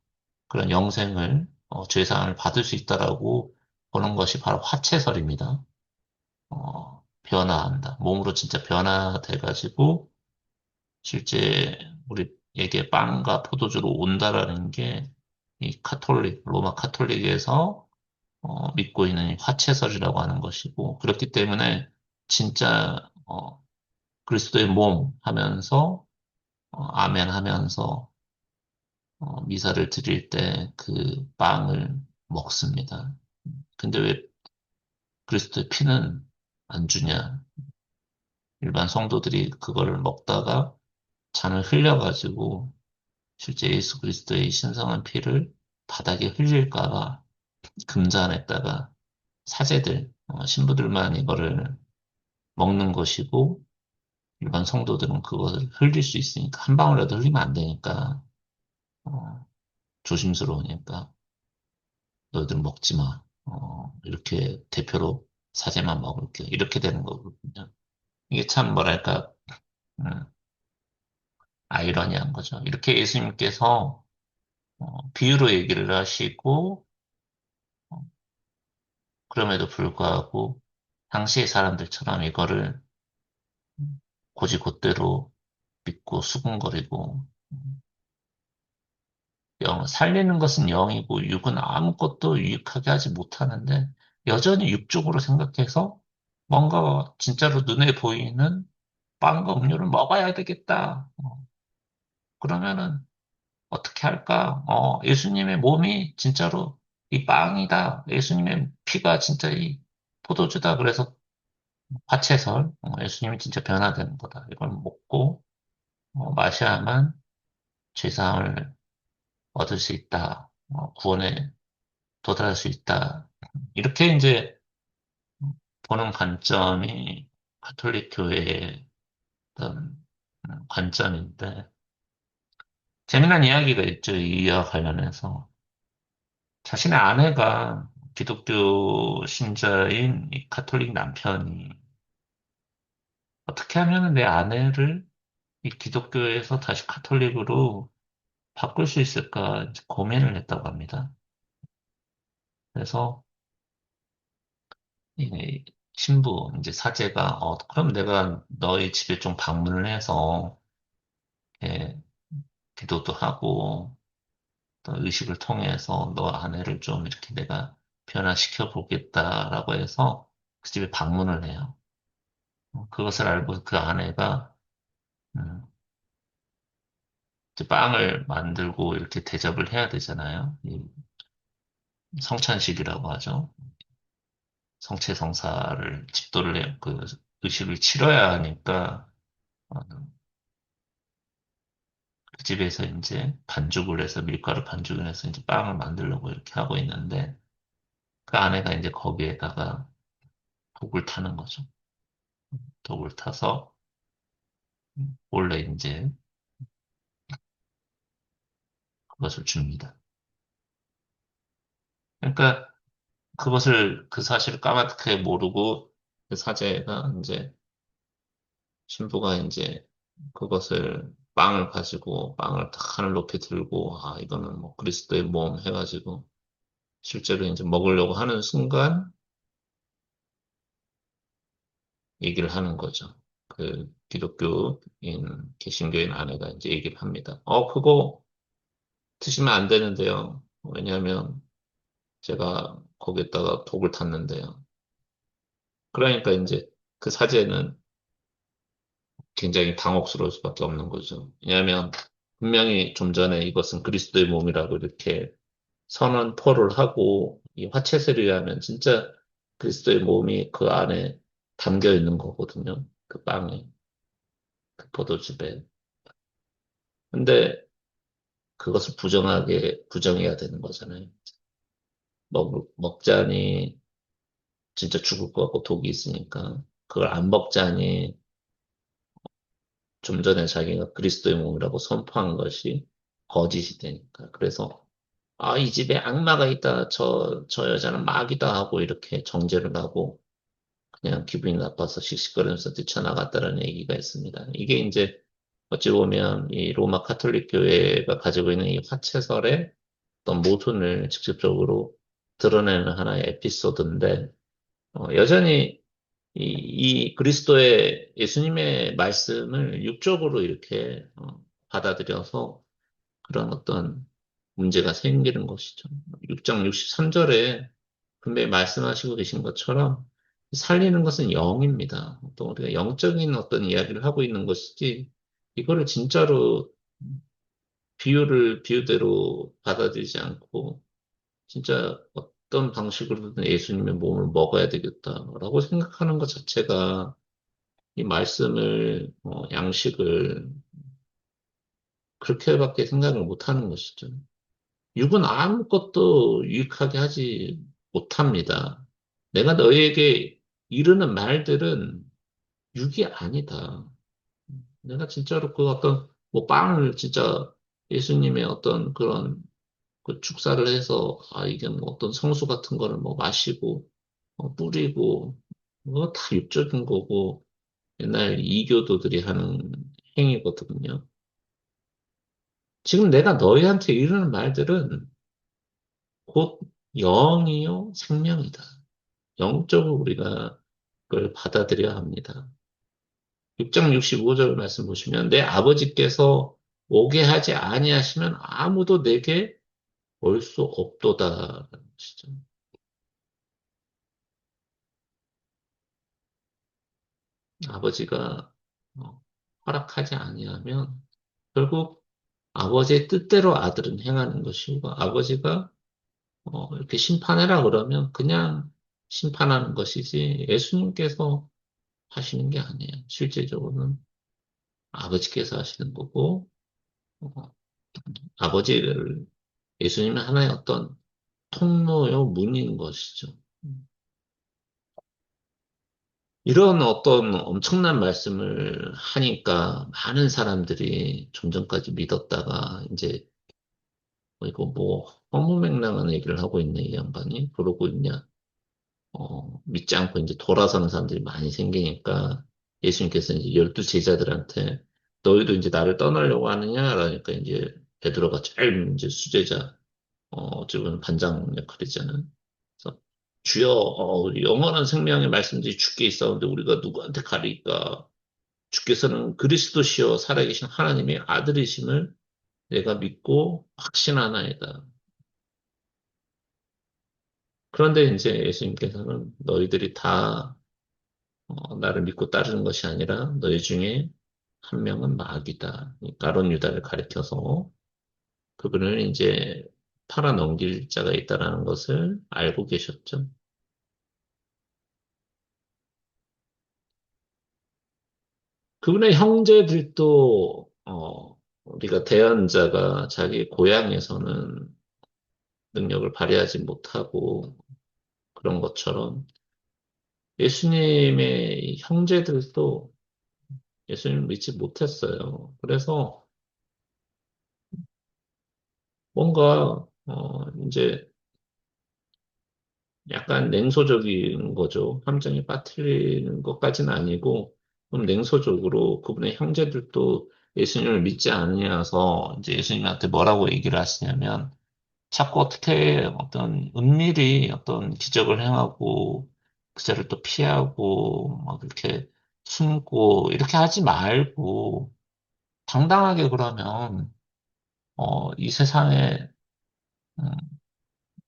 그런 영생을, 죄사함을 받을 수 있다라고 보는 것이 바로 화채설입니다. 변화한다. 몸으로 진짜 변화돼가지고 실제 우리에게 빵과 포도주로 온다라는 게 이 로마 카톨릭에서 믿고 있는 이 화채설이라고 하는 것이고, 그렇기 때문에 진짜, 그리스도의 몸 하면서, 아멘 하면서, 미사를 드릴 때 그 빵을 먹습니다. 근데 왜 그리스도의 피는 안 주냐? 일반 성도들이 그거를 먹다가 잔을 흘려가지고 실제 예수 그리스도의 신성한 피를 바닥에 흘릴까 봐 금잔에다가 사제들, 신부들만 이거를 먹는 것이고 일반 성도들은 그것을 흘릴 수 있으니까 한 방울이라도 흘리면 안 되니까 어, 조심스러우니까 너희들 먹지 마. 이렇게 대표로 사제만 먹을게. 이렇게 되는 거거든요. 이게 참 뭐랄까 음, 아이러니한 거죠. 이렇게 예수님께서 비유로 얘기를 하시고 어, 그럼에도 불구하고 당시의 사람들처럼 이거를 곧이곧대로 믿고 수군거리고 살리는 것은 영이고 육은 아무것도 유익하게 하지 못하는데 여전히 육적으로 생각해서 뭔가 진짜로 눈에 보이는 빵과 음료를 먹어야 되겠다. 그러면은 어떻게 할까? 예수님의 몸이 진짜로 이 빵이다. 예수님의 피가 진짜 이 포도주다. 그래서 화채설, 예수님이 진짜 변화되는 거다. 이걸 먹고 마셔야만 죄사함을 얻을 수 있다. 구원에 도달할 수 있다. 이렇게 이제 보는 관점이 가톨릭 교회의 어떤 관점인데 재미난 이야기가 있죠. 이와 관련해서 자신의 아내가 기독교 신자인 이 가톨릭 남편이 어떻게 하면 내 아내를 이 기독교에서 다시 가톨릭으로 바꿀 수 있을까 이제 고민을 했다고 합니다. 그래서 이 신부 이제 사제가 그럼 내가 너희 집에 좀 방문을 해서 예, 기도도 하고 또 의식을 통해서 너 아내를 좀 이렇게 내가 변화시켜 보겠다라고 해서 그 집에 방문을 해요. 그것을 알고 그 아내가 음, 이제 빵을 만들고 이렇게 대접을 해야 되잖아요. 이 성찬식이라고 하죠. 성체성사를 집도를 그 의식을 치러야 하니까 어, 그 집에서 이제 반죽을 해서 밀가루 반죽을 해서 이제 빵을 만들려고 이렇게 하고 있는데 그 아내가 이제 거기에다가 독을 타는 거죠. 독을 타서 원래 이제 그것을 줍니다. 그러니까 그것을 그 사실을 까맣게 모르고 그 사제가 이제 신부가 이제 그것을 빵을 가지고 빵을 탁 하늘 높이 들고 이거는 뭐 그리스도의 몸 해가지고 실제로 이제 먹으려고 하는 순간 얘기를 하는 거죠. 그 기독교인 개신교인 아내가 이제 얘기를 합니다. 그거 드시면 안 되는데요. 왜냐하면 제가 거기에다가 독을 탔는데요. 그러니까 이제 그 사제는 굉장히 당혹스러울 수밖에 없는 거죠. 왜냐하면 분명히 좀 전에 이것은 그리스도의 몸이라고 이렇게 선언포를 하고 이 화채술에 의하면 진짜 그리스도의 몸이 그 안에 담겨 있는 거거든요. 그 빵에, 그 포도즙에. 근데 그것을 부정해야 되는 거잖아요. 먹자니 진짜 죽을 것 같고 독이 있으니까 그걸 안 먹자니 좀 전에 자기가 그리스도의 몸이라고 선포한 것이 거짓이 되니까. 그래서 이 집에 악마가 있다. 저 여자는 마귀다 하고 이렇게 정죄를 하고 그냥 기분이 나빠서 씩씩거리면서 뛰쳐나갔다는 얘기가 있습니다. 이게 이제 어찌 보면 이 로마 카톨릭 교회가 가지고 있는 이 화채설의 어떤 모순을 직접적으로 드러내는 하나의 에피소드인데, 여전히 이 그리스도의 예수님의 말씀을 육적으로 이렇게 받아들여서 그런 어떤 문제가 생기는 것이죠. 6장 63절에 분명히 말씀하시고 계신 것처럼 살리는 것은 영입니다. 또 우리가 영적인 어떤 이야기를 하고 있는 것이지 이거를 진짜로 비유대로 받아들이지 않고 진짜 어떤 방식으로든 예수님의 몸을 먹어야 되겠다라고 생각하는 것 자체가 이 말씀을, 양식을 그렇게밖에 생각을 못 하는 것이죠. 육은 아무것도 유익하게 하지 못합니다. 내가 너희에게 이르는 말들은 육이 아니다. 내가 진짜로 그 어떤 뭐 빵을 진짜 예수님의 어떤 그런 그 축사를 해서 아 이게 뭐 어떤 성수 같은 거를 뭐 마시고 뿌리고 뭐 다 육적인 거고 옛날 이교도들이 하는 행위거든요. 지금 내가 너희한테 이르는 말들은 곧 영이요 생명이다. 영적으로 우리가 그걸 받아들여야 합니다. 6장 65절 말씀 보시면 내 아버지께서 오게 하지 아니하시면 아무도 내게 올 수 없도다. 것이죠. 아버지가 어, 허락하지 아니하면 결국 아버지의 뜻대로 아들은 행하는 것이고 아버지가 이렇게 심판해라 그러면 그냥 심판하는 것이지 예수님께서 하시는 게 아니에요. 실제적으로는 아버지께서 하시는 거고 어, 아버지를 예수님은 하나의 어떤 통로요 문인 것이죠. 이런 어떤 엄청난 말씀을 하니까 많은 사람들이 좀 전까지 믿었다가 이제 이거 뭐 허무맹랑한 얘기를 하고 있네 이 양반이 그러고 있냐 믿지 않고 이제 돌아서는 사람들이 많이 생기니까 예수님께서 이제 12 제자들한테 너희도 이제 나를 떠나려고 하느냐? 그러니까 이제 베드로가 제일 이제 수제자, 어찌 보면 반장 역할이잖아요. 그래서 주여, 영원한 생명의 말씀들이 주께 있사온데 우리가 누구한테 가리까? 주께서는 그리스도시요 살아계신 하나님의 아들이심을 내가 믿고 확신하나이다. 그런데 이제 예수님께서는 너희들이 다 나를 믿고 따르는 것이 아니라 너희 중에 한 명은 마귀다. 이 가룟 유다를 가리켜서 그분을 이제 팔아 넘길 자가 있다라는 것을 알고 계셨죠. 그분의 형제들도 우리가 대언자가 자기 고향에서는 능력을 발휘하지 못하고 그런 것처럼 예수님의 이 형제들도 예수님을 믿지 못했어요. 그래서 뭔가 이제 약간 냉소적인 거죠. 함정에 빠뜨리는 것까지는 아니고, 좀 냉소적으로 그분의 형제들도 예수님을 믿지 않으셔서 이제 예수님한테 뭐라고 얘기를 하시냐면, 자꾸 어떻게 어떤 은밀히 어떤 기적을 행하고, 그자를 또 피하고, 막 이렇게 숨고, 이렇게 하지 말고, 당당하게 그러면, 이 세상에, 음,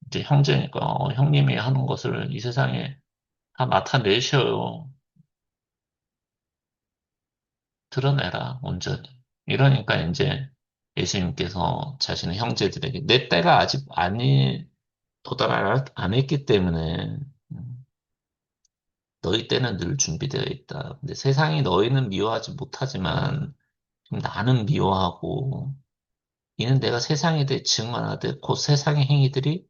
이제 형제니까, 형님이 하는 것을 이 세상에 다 나타내셔요. 드러내라, 온전히. 이러니까 이제 예수님께서 자신의 형제들에게 내 때가 아직 아니, 도달 안 했기 때문에 너희 때는 늘 준비되어 있다. 근데 세상이 너희는 미워하지 못하지만 지금 나는 미워하고 이는 내가 세상에 대해 증언하되 곧 세상의 행위들이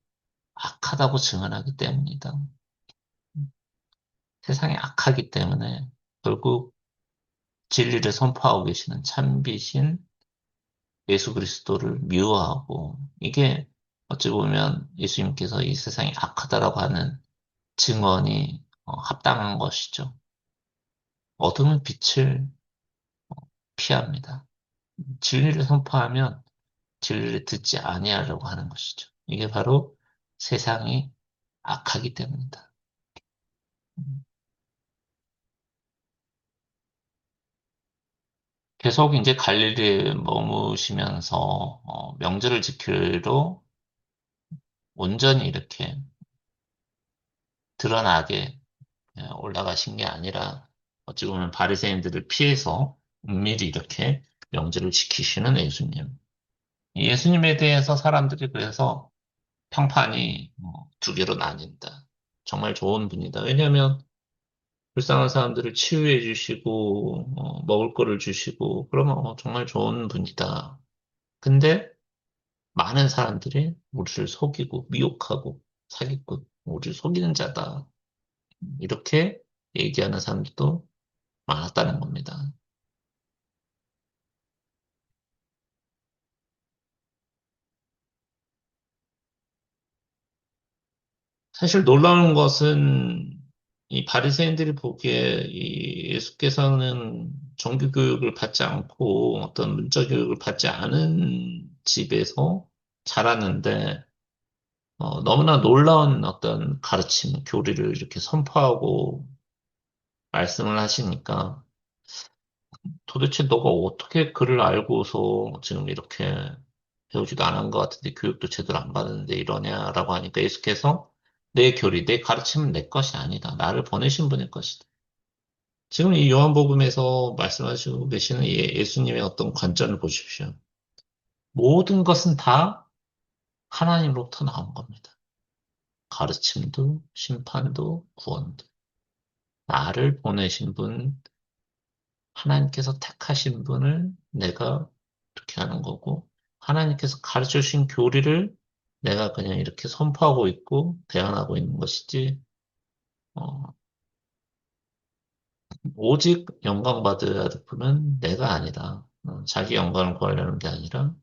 악하다고 증언하기 때문이다. 세상이 악하기 때문에 결국 진리를 선포하고 계시는 참비신 예수 그리스도를 미워하고 이게 어찌 보면 예수님께서 이 세상이 악하다라고 하는 증언이 합당한 것이죠. 어둠은 빛을 피합니다. 진리를 선포하면 진리를 듣지 아니하려고 하는 것이죠. 이게 바로 세상이 악하기 때문이다. 계속 이제 갈릴리에 머무시면서 명절을 지키러 온전히 이렇게 드러나게 올라가신 게 아니라 어찌 보면 바리새인들을 피해서 은밀히 이렇게 명제를 지키시는 예수님. 이 예수님에 대해서 사람들이 그래서 평판이 두 개로 나뉜다. 정말 좋은 분이다. 왜냐하면 불쌍한 사람들을 치유해 주시고 먹을 거를 주시고 그러면 정말 좋은 분이다. 근데 많은 사람들이 우리를 속이고 미혹하고 사기꾼, 우리를 속이는 자다. 이렇게 얘기하는 사람들도 많았다는 겁니다. 사실 놀라운 것은 이 바리새인들이 보기에 이 예수께서는 정규 교육을 받지 않고 어떤 문자 교육을 받지 않은 집에서 자랐는데 너무나 놀라운 어떤 가르침, 교리를 이렇게 선포하고 말씀을 하시니까 도대체 너가 어떻게 글을 알고서 지금 이렇게 배우지도 않은 것 같은데 교육도 제대로 안 받았는데 이러냐라고 하니까 예수께서 내 교리, 내 가르침은 내 것이 아니다. 나를 보내신 분의 것이다. 지금 이 요한복음에서 말씀하시고 계시는 예수님의 어떤 관점을 보십시오. 모든 것은 다 하나님으로부터 나온 겁니다. 가르침도, 심판도, 구원도. 나를 보내신 분, 하나님께서 택하신 분을 내가 이렇게 하는 거고, 하나님께서 가르쳐 주신 교리를 내가 그냥 이렇게 선포하고 있고, 대안하고 있는 것이지, 어, 오직 영광 받아야 될 분은 내가 아니다. 자기 영광을 구하려는 게 아니라,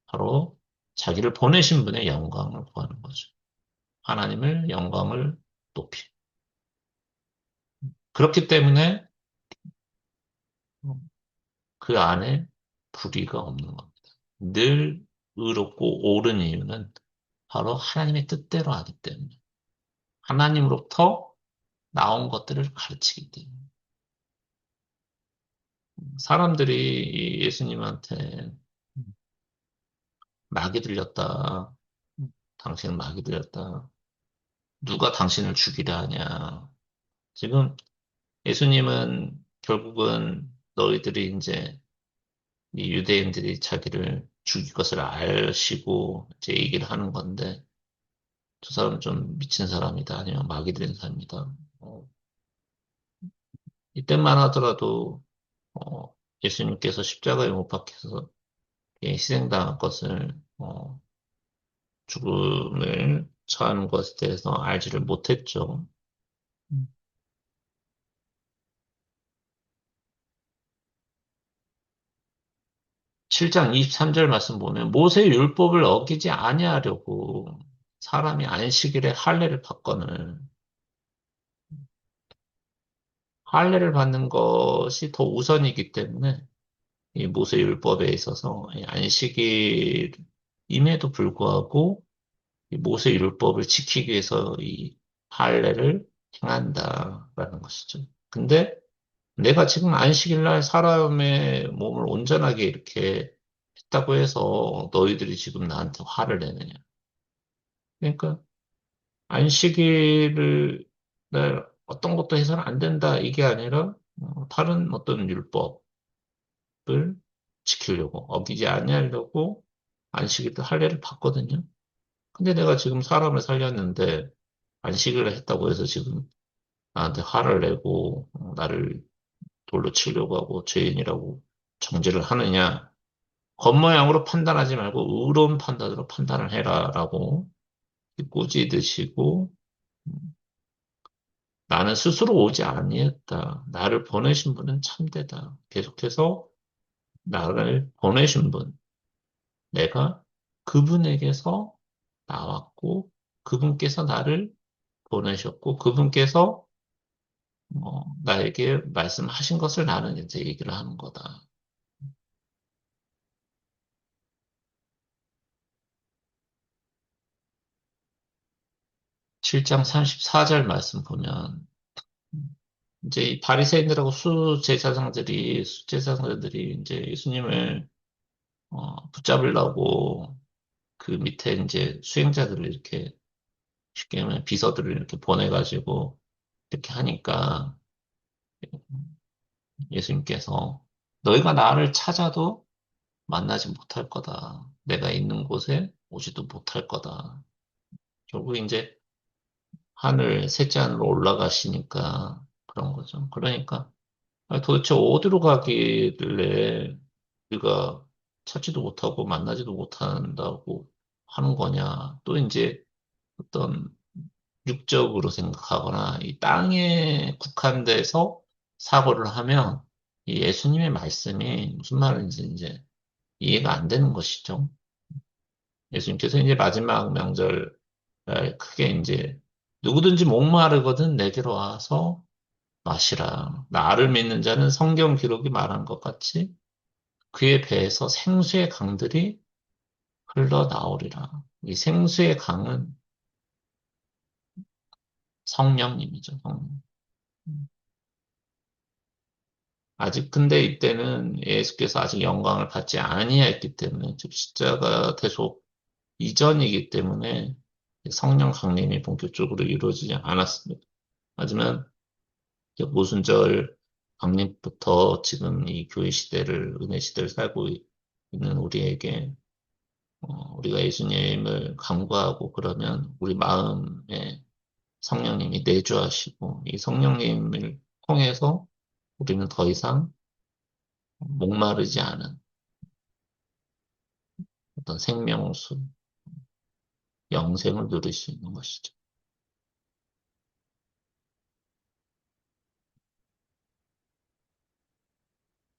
바로 자기를 보내신 분의 영광을 구하는 거죠. 하나님을 영광을 높이. 그렇기 때문에 그 안에 불의가 없는 겁니다. 늘 의롭고 옳은 이유는 바로 하나님의 뜻대로 하기 때문에. 하나님으로부터 나온 것들을 가르치기 때문에. 사람들이 이 예수님한테 마귀 들렸다. 당신은 마귀 들렸다. 누가 당신을 죽이려 하냐. 지금 예수님은 결국은 너희들이 이제 이 유대인들이 자기를 죽일 것을 아시고 이제 얘기를 하는 건데 저 사람은 좀 미친 사람이다 아니면 마귀 들린 사람이다. 어, 이때만 하더라도 예수님께서 십자가에 못 박혀서 희생당한 것을 죽음을 처하는 것에 대해서 알지를 못했죠. 7장 23절 말씀 보면 모세 율법을 어기지 아니하려고 사람이 안식일에 할례를 받거늘 할례를 받는 것이 더 우선이기 때문에 이 모세 율법에 있어서 이 안식일임에도 불구하고 이 모세 율법을 지키기 위해서 이 할례를 행한다라는 것이죠. 근데 내가 지금 안식일 날 사람의 몸을 온전하게 이렇게 했다고 해서 너희들이 지금 나한테 화를 내느냐. 그러니까 안식일을 날 어떤 것도 해서는 안 된다 이게 아니라 다른 어떤 율법을 지키려고 어기지 아니하려고 안식일 할례를 받거든요. 근데 내가 지금 사람을 살렸는데 안식일을 했다고 해서 지금 나한테 화를 내고 나를 돌로 치려고 하고 죄인이라고 정죄를 하느냐. 겉모양으로 판단하지 말고 의로운 판단으로 판단을 해라라고 꾸짖으시고 나는 스스로 오지 아니했다. 나를 보내신 분은 참되다. 계속해서 나를 보내신 분, 내가 그분에게서 나왔고 그분께서 나를 보내셨고 그분께서 나에게 말씀하신 것을 나는 이제 얘기를 하는 거다. 7장 34절 말씀 보면 이제 이 바리새인들하고 수제사장들이 이제 예수님을 붙잡으려고 그 밑에 이제 수행자들을 이렇게 쉽게 말하면 비서들을 이렇게 보내가지고 이렇게 하니까 예수님께서 너희가 나를 찾아도 만나지 못할 거다. 내가 있는 곳에 오지도 못할 거다. 결국 이제 하늘 셋째 하늘로 올라가시니까 그런 거죠. 그러니까 아니, 도대체 어디로 가길래 우리가 찾지도 못하고 만나지도 못한다고 하는 거냐. 또 이제 어떤 육적으로 생각하거나 이 땅에 국한돼서 사고를 하면 이 예수님의 말씀이 무슨 말인지 이제 이해가 안 되는 것이죠. 예수님께서 이제 마지막 명절 날 크게 이제 누구든지 목마르거든 내게로 와서 마시라. 나를 믿는 자는 성경 기록이 말한 것 같이 그의 배에서 생수의 강들이 흘러나오리라. 이 생수의 강은 성령님이죠, 성령. 아직 근데 이때는 예수께서 아직 영광을 받지 아니했기 때문에, 즉 십자가 대속 이전이기 때문에 성령 강림이 본격적으로 이루어지지 않았습니다. 하지만 모순절 강림부터 지금 이 교회 시대를, 은혜 시대를 살고 있는 우리에게 우리가 예수님을 간구하고 그러면 우리 마음에 성령님이 내주하시고 이 성령님을 통해서 우리는 더 이상 목마르지 않은 어떤 생명수, 영생을 누릴 수 있는 것이죠.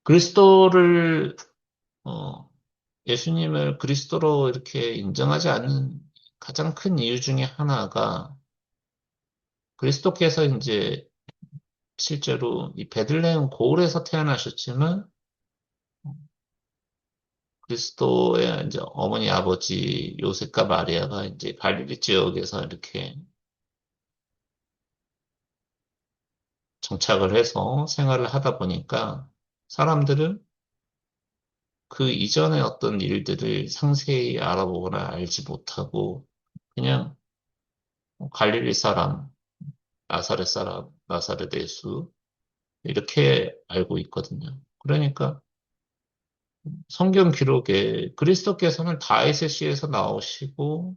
그리스도를, 어, 예수님을 그리스도로 이렇게 인정하지 않는 가장 큰 이유 중에 하나가 그리스도께서 이제 실제로 이 베들레헴 고을에서 태어나셨지만 그리스도의 이제 어머니 아버지 요셉과 마리아가 이제 갈릴리 지역에서 이렇게 정착을 해서 생활을 하다 보니까 사람들은 그 이전의 어떤 일들을 상세히 알아보거나 알지 못하고 그냥 갈릴리 사람, 나사렛 사람, 나사렛 예수 이렇게 알고 있거든요. 그러니까 성경 기록에 그리스도께서는 다윗의 씨에서 나오시고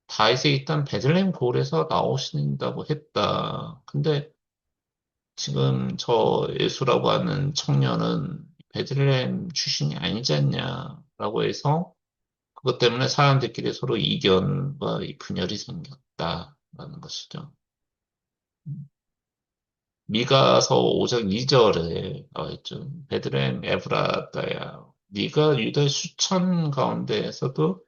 다윗에 있던 베들레헴 고을에서 나오신다고 했다. 근데 지금 저 예수라고 하는 청년은 베들레헴 출신이 아니지 않냐라고 해서 그것 때문에 사람들끼리 서로 이견과 분열이 생겼다라는 것이죠. 미가서 5장 2절에 나와 있죠. 베들레헴 에브라다야. 네가 유다 수천 가운데에서도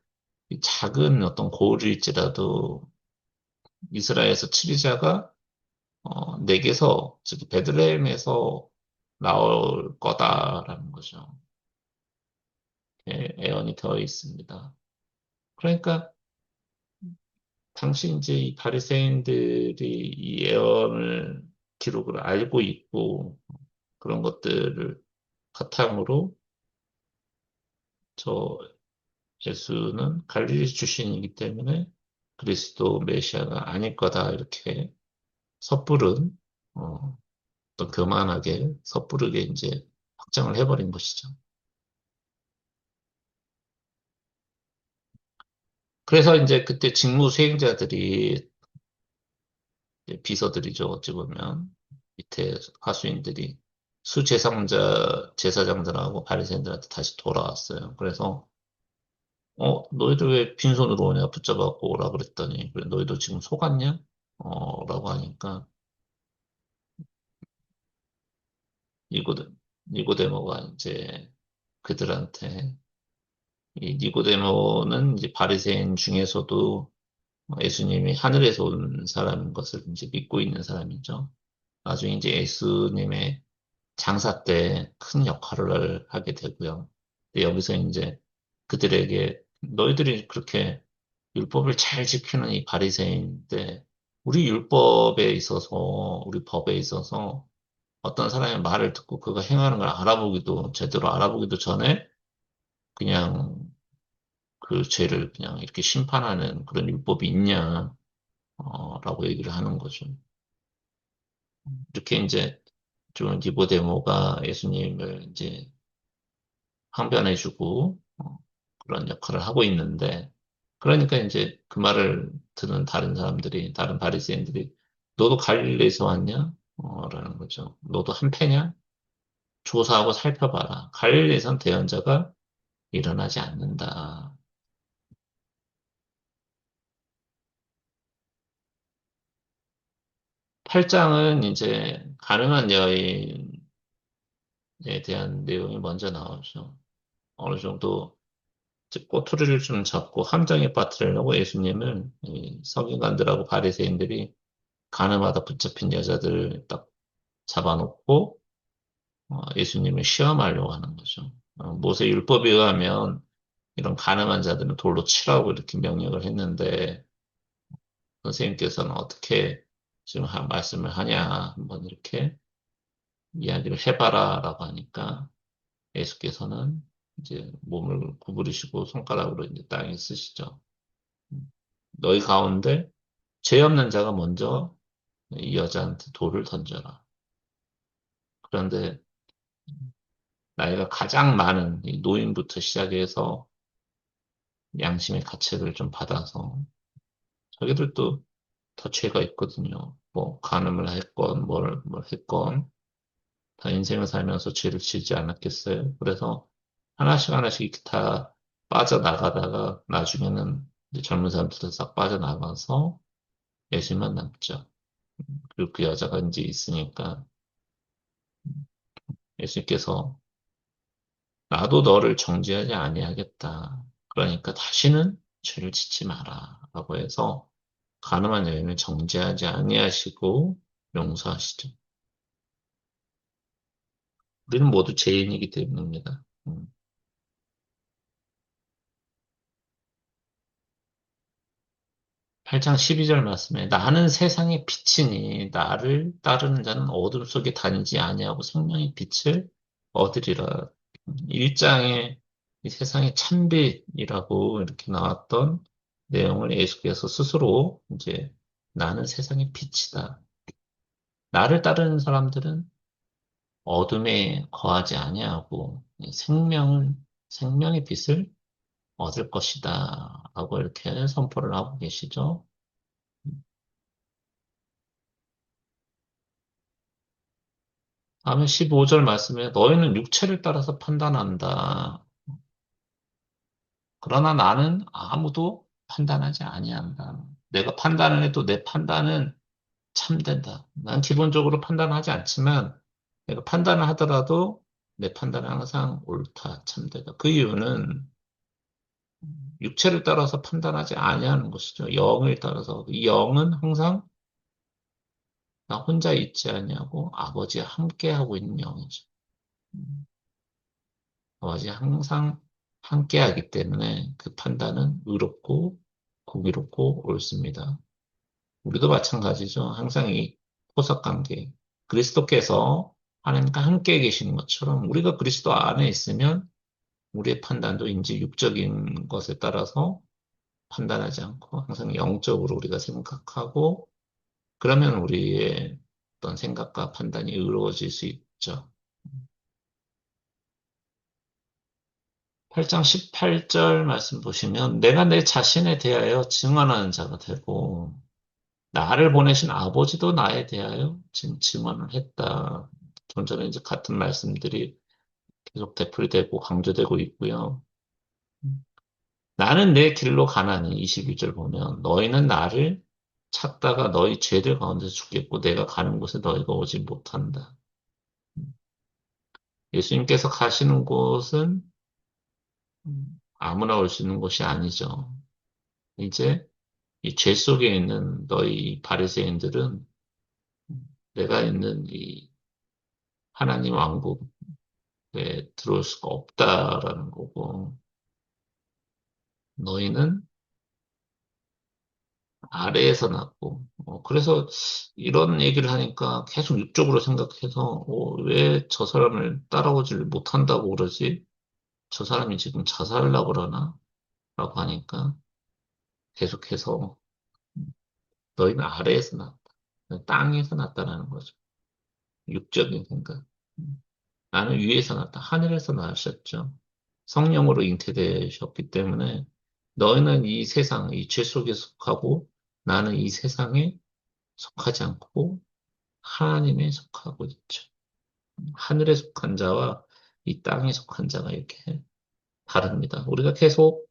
이 작은 어떤 고을일지라도 이스라엘에서 치리자가 내게서 즉 베들레헴에서 나올 거다라는 거죠. 예언이 되어 있습니다. 그러니까 당시 이제 이 바리새인들이 이 예언을 기록을 알고 있고 그런 것들을 바탕으로 저 예수는 갈릴리 출신이기 때문에 그리스도 메시아가 아닐 거다 이렇게 섣부른 또 교만하게 섣부르게 이제 확정을 해버린 것이죠. 그래서 이제 그때 직무 수행자들이 비서들이죠. 어찌 보면 밑에 하수인들이 제사장들하고 바리새인들한테 다시 돌아왔어요. 그래서 너희들 왜 빈손으로 오냐 붙잡아갖고 오라 그랬더니 그래 너희도 지금 속았냐? 라고 하니까 니고데 니고데모가 이제 그들한테 이 니고데모는 이제 바리새인 중에서도 예수님이 하늘에서 온 사람인 것을 이제 믿고 있는 사람이죠. 나중에 이제 예수님의 장사 때 큰 역할을 하게 되고요. 근데 여기서 이제 그들에게 너희들이 그렇게 율법을 잘 지키는 이 바리새인인데 우리 율법에 있어서 우리 법에 있어서 어떤 사람의 말을 듣고 그가 행하는 걸 알아보기도 제대로 알아보기도 전에 그냥 그 죄를 그냥 이렇게 심판하는 그런 율법이 있냐 라고 얘기를 하는 거죠. 이렇게 이제 좀 니고데모가 예수님을 이제 항변해주고 그런 역할을 하고 있는데 그러니까 이제 그 말을 듣는 다른 사람들이 다른 바리새인들이 너도 갈릴리에서 왔냐? 라는 거죠. 너도 한패냐? 조사하고 살펴봐라. 갈릴리에선 대언자가 일어나지 않는다. 8장은 이제 가늠한 여인에 대한 내용이 먼저 나오죠. 어느 정도 이제 꼬투리를 좀 잡고 함정에 빠뜨리려고 예수님을 이 서기관들하고 바리새인들이 가늠하다 붙잡힌 여자들을 딱 잡아놓고 예수님을 시험하려고 하는 거죠. 모세 율법에 의하면 이런 가늠한 자들은 돌로 치라고 이렇게 명령을 했는데 선생님께서는 어떻게 지금 말씀을 하냐 한번 이렇게 이야기를 해봐라라고 하니까 예수께서는 이제 몸을 구부리시고 손가락으로 이제 땅에 쓰시죠. 너희 가운데 죄 없는 자가 먼저 이 여자한테 돌을 던져라. 그런데 나이가 가장 많은 이 노인부터 시작해서 양심의 가책을 좀 받아서 자기들도 다 죄가 있거든요. 뭐 간음을 했건 뭘 했건 다 인생을 살면서 죄를 지지 않았겠어요. 그래서 하나씩 하나씩 이렇게 다 빠져나가다가 나중에는 이제 젊은 사람들도 싹 빠져나가서 예수님만 남죠. 그리고 그 여자가 이제 있으니까 예수님께서 나도 너를 정죄하지 아니하겠다. 그러니까 다시는 죄를 짓지 마라. 라고 해서 가늠한 여인을 정죄하지 아니하시고 용서하시죠. 우리는 모두 죄인이기 때문입니다. 8장 12절 말씀에 나는 세상의 빛이니 나를 따르는 자는 어둠 속에 다니지 아니하고 생명의 빛을 얻으리라. 1장에 이 세상의 참빛이라고 이렇게 나왔던 내용을 예수께서 스스로 이제 나는 세상의 빛이다. 나를 따르는 사람들은 어둠에 거하지 아니하고 생명의 빛을 얻을 것이다. 라고 이렇게 선포를 하고 계시죠. 다음에 15절 말씀에 너희는 육체를 따라서 판단한다. 그러나 나는 아무도 판단하지 아니한다. 내가 판단을 해도 내 판단은 참된다. 난 기본적으로 판단하지 않지만 내가 판단을 하더라도 내 판단은 항상 옳다, 참되다. 그 이유는 육체를 따라서 판단하지 아니하는 것이죠. 영을 따라서. 이 영은 항상 나 혼자 있지 아니하고 아버지와 함께하고 있는 영이죠. 아버지와 항상 함께하기 때문에 그 판단은 의롭고 공의롭고 옳습니다. 우리도 마찬가지죠. 항상 이 포석 관계. 그리스도께서 하나님과 함께 계시는 것처럼 우리가 그리스도 안에 있으면 우리의 판단도 이제 육적인 것에 따라서 판단하지 않고 항상 영적으로 우리가 생각하고 그러면 우리의 어떤 생각과 판단이 의로워질 수 있죠. 8장 18절 말씀 보시면 내가 내 자신에 대하여 증언하는 자가 되고 나를 보내신 아버지도 나에 대하여 지금 증언을 했다. 좀 전에 이제 같은 말씀들이 계속 되풀이되고 강조되고 있고요. 나는 내 길로 가나니 22절 보면 너희는 나를 찾다가 너희 죄들 가운데서 죽겠고 내가 가는 곳에 너희가 오지 못한다. 예수님께서 가시는 곳은 아무나 올 수 있는 곳이 아니죠. 이제 이 죄 속에 있는 너희 바리새인들은 내가 있는 이 하나님 왕국에 들어올 수가 없다라는 거고 너희는 아래에서 났고 그래서 이런 얘기를 하니까 계속 육적으로 생각해서 왜 저 사람을 따라오지를 못한다고 그러지? 저 사람이 지금 자살하려고 그러나? 라고 하니까 계속해서 너희는 아래에서 났다. 땅에서 났다라는 거죠. 육적인 생각. 나는 위에서 났다. 하늘에서 나셨죠. 성령으로 잉태되셨기 때문에 너희는 이 세상, 이 죄 속에 속하고 나는 이 세상에 속하지 않고 하나님에 속하고 있죠. 하늘에 속한 자와 이 땅에 속한 자가 이렇게 다릅니다. 우리가 계속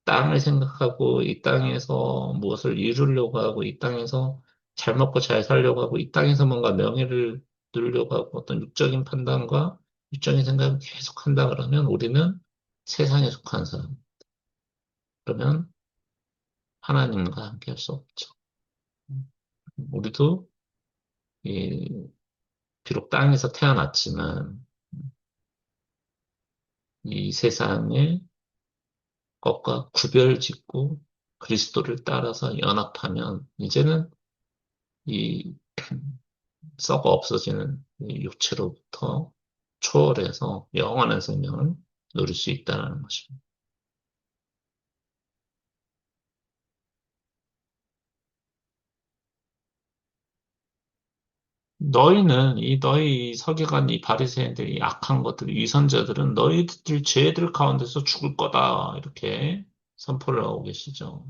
땅을 생각하고 이 땅에서 무엇을 이루려고 하고 이 땅에서 잘 먹고 잘 살려고 하고 이 땅에서 뭔가 명예를 누리려고 하고 어떤 육적인 판단과 육적인 생각을 계속 한다 그러면 우리는 세상에 속한 사람. 그러면 하나님과 함께 할 수 없죠. 우리도 이 비록 땅에서 태어났지만 이 세상의 것과 구별짓고 그리스도를 따라서 연합하면 이제는 이 썩어 없어지는 이 육체로부터 초월해서 영원한 생명을 누릴 수 있다는 것입니다. 너희 서기관 이 바리새인들이 악한 것들, 위선자들은 너희들 죄들 가운데서 죽을 거다 이렇게 선포를 하고 계시죠.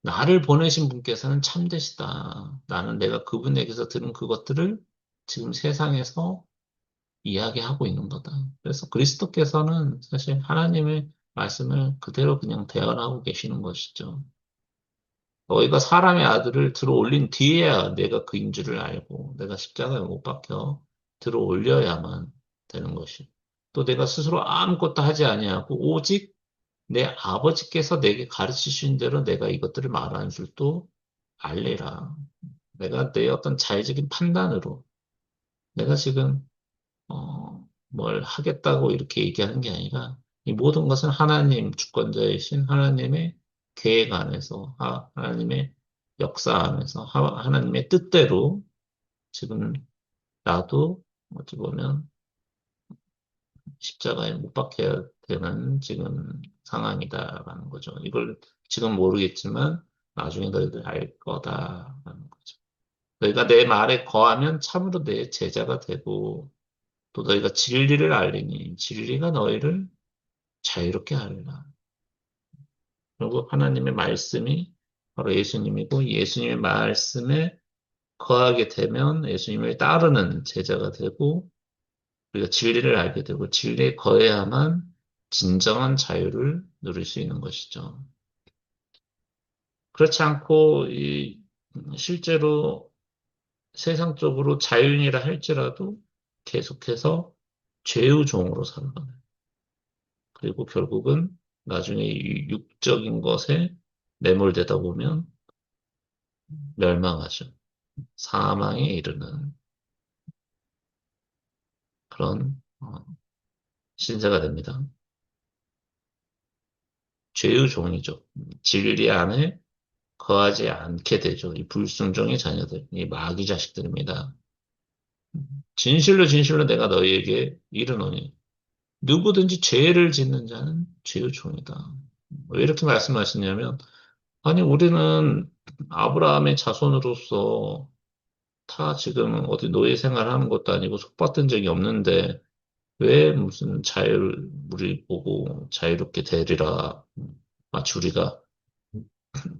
나를 보내신 분께서는 참되시다. 나는 내가 그분에게서 들은 그것들을 지금 세상에서 이야기하고 있는 거다. 그래서 그리스도께서는 사실 하나님의 말씀을 그대로 그냥 대언하고 계시는 것이죠. 너희가 사람의 아들을 들어 올린 뒤에야 내가 그인 줄을 알고 내가 십자가에 못 박혀 들어 올려야만 되는 것이. 또 내가 스스로 아무것도 하지 아니하고 오직 내 아버지께서 내게 가르치신 대로 내가 이것들을 말하는 줄도 알리라. 내가 내 어떤 자의적인 판단으로 내가 지금 뭘 하겠다고 이렇게 얘기하는 게 아니라 이 모든 것은 하나님 주권자이신 하나님의 계획 안에서 하나님의 역사 안에서 하나님의 뜻대로 지금 나도 어찌 보면 십자가에 못 박혀야 되는 지금 상황이다라는 거죠. 이걸 지금 모르겠지만 나중에 너희들 알 거다라는 거죠. 너희가 내 말에 거하면 참으로 내 제자가 되고 또 너희가 진리를 알리니 진리가 너희를 자유롭게 하리라. 그리고 하나님의 말씀이 바로 예수님이고 예수님의 말씀에 거하게 되면 예수님을 따르는 제자가 되고 우리가 진리를 알게 되고 진리에 거해야만 진정한 자유를 누릴 수 있는 것이죠. 그렇지 않고 실제로 세상적으로 자유인이라 할지라도 계속해서 죄의 종으로 살아가는. 그리고 결국은 나중에 이 육적인 것에 매몰되다 보면 멸망하죠. 사망에 이르는 그런 신세가 됩니다. 죄의 종이죠. 진리 안에 거하지 않게 되죠. 이 불순종의 자녀들, 이 마귀 자식들입니다. 진실로 진실로 내가 너희에게 이르노니 누구든지 죄를 짓는 자는 죄의 종이다. 왜 이렇게 말씀하시냐면 아니 우리는 아브라함의 자손으로서 다 지금 어디 노예 생활하는 것도 아니고 속받은 적이 없는데 왜 무슨 자유를 우리 보고 자유롭게 되리라 마치 우리가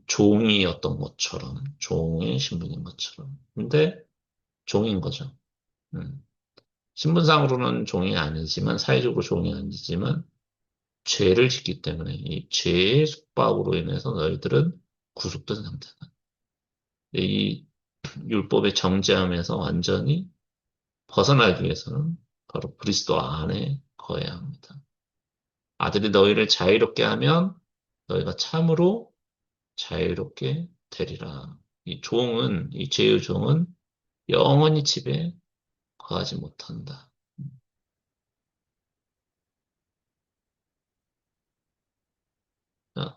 종이었던 것처럼 종의 신분인 것처럼 근데 종인 거죠. 음. 신분상으로는 종이 아니지만 사회적으로 종이 아니지만 죄를 짓기 때문에 이 죄의 속박으로 인해서 너희들은 구속된 상태다. 이 율법의 정죄함에서 완전히 벗어나기 위해서는 바로 그리스도 안에 거해야 합니다. 아들이 너희를 자유롭게 하면 너희가 참으로 자유롭게 되리라. 이 죄의 종은 영원히 집에 거하지 못한다.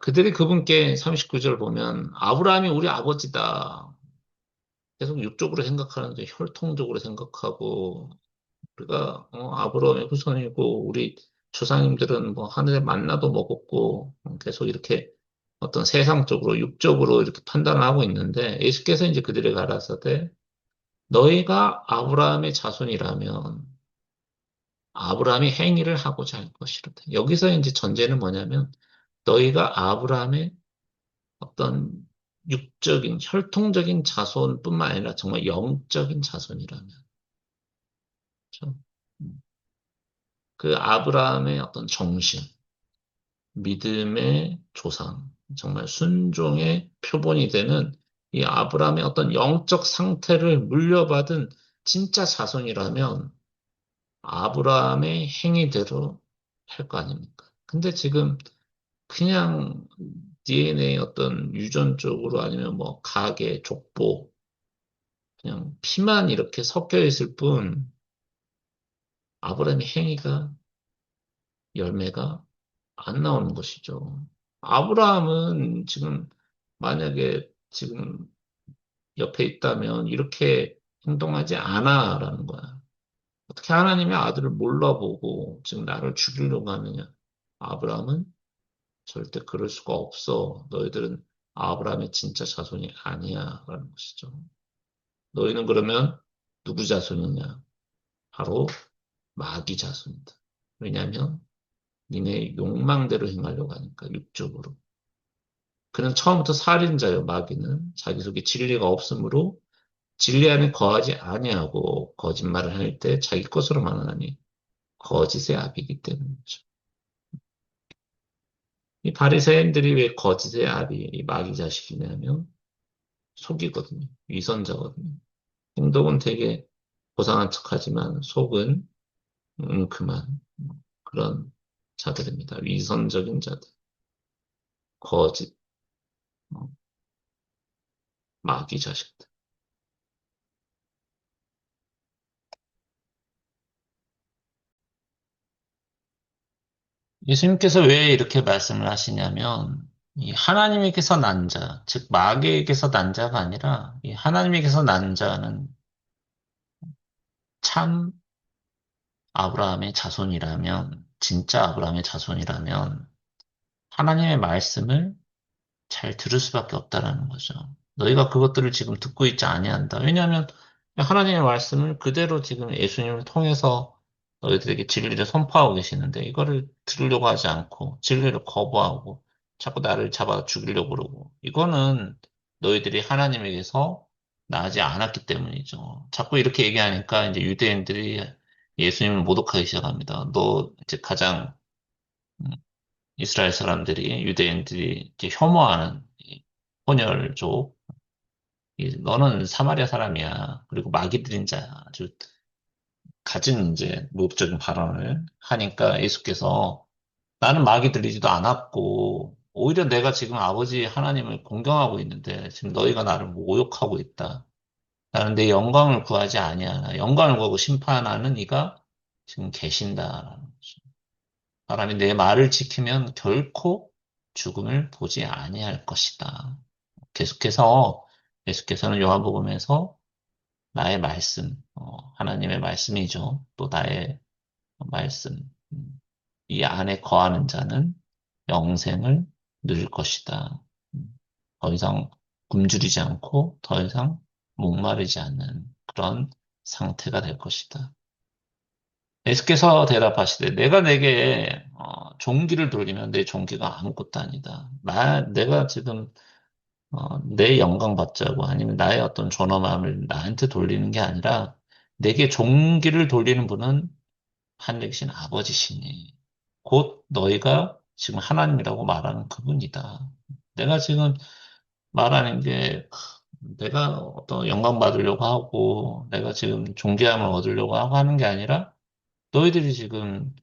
그들이 그분께 39절 보면 아브라함이 우리 아버지다. 계속 육적으로 생각하는데 혈통적으로 생각하고 우리가 아브라함의 후손이고 우리 조상님들은 뭐 하늘의 만나도 먹었고 계속 이렇게 어떤 세상적으로 육적으로 이렇게 판단을 하고 있는데 예수께서 이제 그들에게 가라사대 너희가 아브라함의 자손이라면 아브라함이 행위를 하고자 할 것이로다. 여기서 이제 전제는 뭐냐면 너희가 아브라함의 어떤 육적인 혈통적인 자손뿐만 아니라 정말 영적인 자손이라면 그렇죠? 그 아브라함의 어떤 정신, 믿음의 조상, 정말 순종의 표본이 되는 이 아브라함의 어떤 영적 상태를 물려받은 진짜 자손이라면 아브라함의 행위대로 할 거 아닙니까? 근데 지금 그냥 DNA 어떤 유전적으로 아니면 뭐 가계, 족보, 그냥 피만 이렇게 섞여 있을 뿐 아브라함의 행위가 열매가 안 나오는 것이죠. 아브라함은 지금 만약에 지금 옆에 있다면 이렇게 행동하지 않아라는 거야. 어떻게 하나님의 아들을 몰라보고 지금 나를 죽이려고 하느냐? 아브라함은 절대 그럴 수가 없어. 너희들은 아브라함의 진짜 자손이 아니야. 라는 것이죠. 너희는 그러면 누구 자손이냐? 바로 마귀 자손이다. 왜냐하면 니네 욕망대로 행하려고 하니까 육적으로. 그는 처음부터 살인자요, 마귀는. 자기 속에 진리가 없으므로 진리 안에 거하지 아니하고 거짓말을 할 때 자기 것으로만 하니 거짓의 아비이기 때문이죠. 이 바리새인들이 왜 거짓의 아비, 이 마귀 자식이냐면 속이거든요. 위선자거든요. 행동은 되게 고상한 척하지만 속은 그만 그런 자들입니다. 위선적인 자들, 거짓, 어, 마귀 자식들. 예수님께서 왜 이렇게 말씀을 하시냐면, 이 하나님에게서 난 자, 즉 마귀에게서 난 자가 아니라 이 하나님에게서 난 자는 참 아브라함의 자손이라면, 진짜 아브라함의 자손이라면 하나님의 말씀을 잘 들을 수밖에 없다라는 거죠. 너희가 그것들을 지금 듣고 있지 아니한다. 왜냐하면 하나님의 말씀을 그대로 지금 예수님을 통해서 너희들에게 진리를 선포하고 계시는데 이거를 들으려고 하지 않고 진리를 거부하고 자꾸 나를 잡아 죽이려고 그러고 이거는 너희들이 하나님에게서 나지 않았기 때문이죠. 자꾸 이렇게 얘기하니까 이제 유대인들이 예수님을 모독하기 시작합니다. 너 이제 가장 음, 이스라엘 사람들이 유대인들이 이제 혐오하는 이 혼혈족, 너는 사마리아 사람이야. 그리고 마귀들인 자야. 아주 가진 이제 모욕적인 발언을 하니까 예수께서 나는 마귀 들리지도 않았고 오히려 내가 지금 아버지 하나님을 공경하고 있는데 지금 너희가 나를 모욕하고 있다. 나는 내 영광을 구하지 아니하나 영광을 구하고 심판하는 이가 지금 계신다라는 거죠. 사람이 내 말을 지키면 결코 죽음을 보지 아니할 것이다. 계속해서 예수께서는 요한복음에서 나의 말씀, 하나님의 말씀이죠. 또 나의 말씀, 이 안에 거하는 자는 영생을 누릴 것이다. 더 이상 굶주리지 않고 더 이상 목마르지 않는 그런 상태가 될 것이다. 예수께서 대답하시되 내가 내게 종기를 돌리면 내 종기가 아무것도 아니다. 내가 지금 내 영광 받자고 아니면 나의 어떤 존엄함을 나한테 돌리는 게 아니라 내게 종기를 돌리는 분은 하늘에 계신 아버지시니 곧 너희가 지금 하나님이라고 말하는 그분이다. 내가 지금 말하는 게 내가 어떤 영광 받으려고 하고 내가 지금 존귀함을 얻으려고 하고 하는 게 아니라 너희들이 지금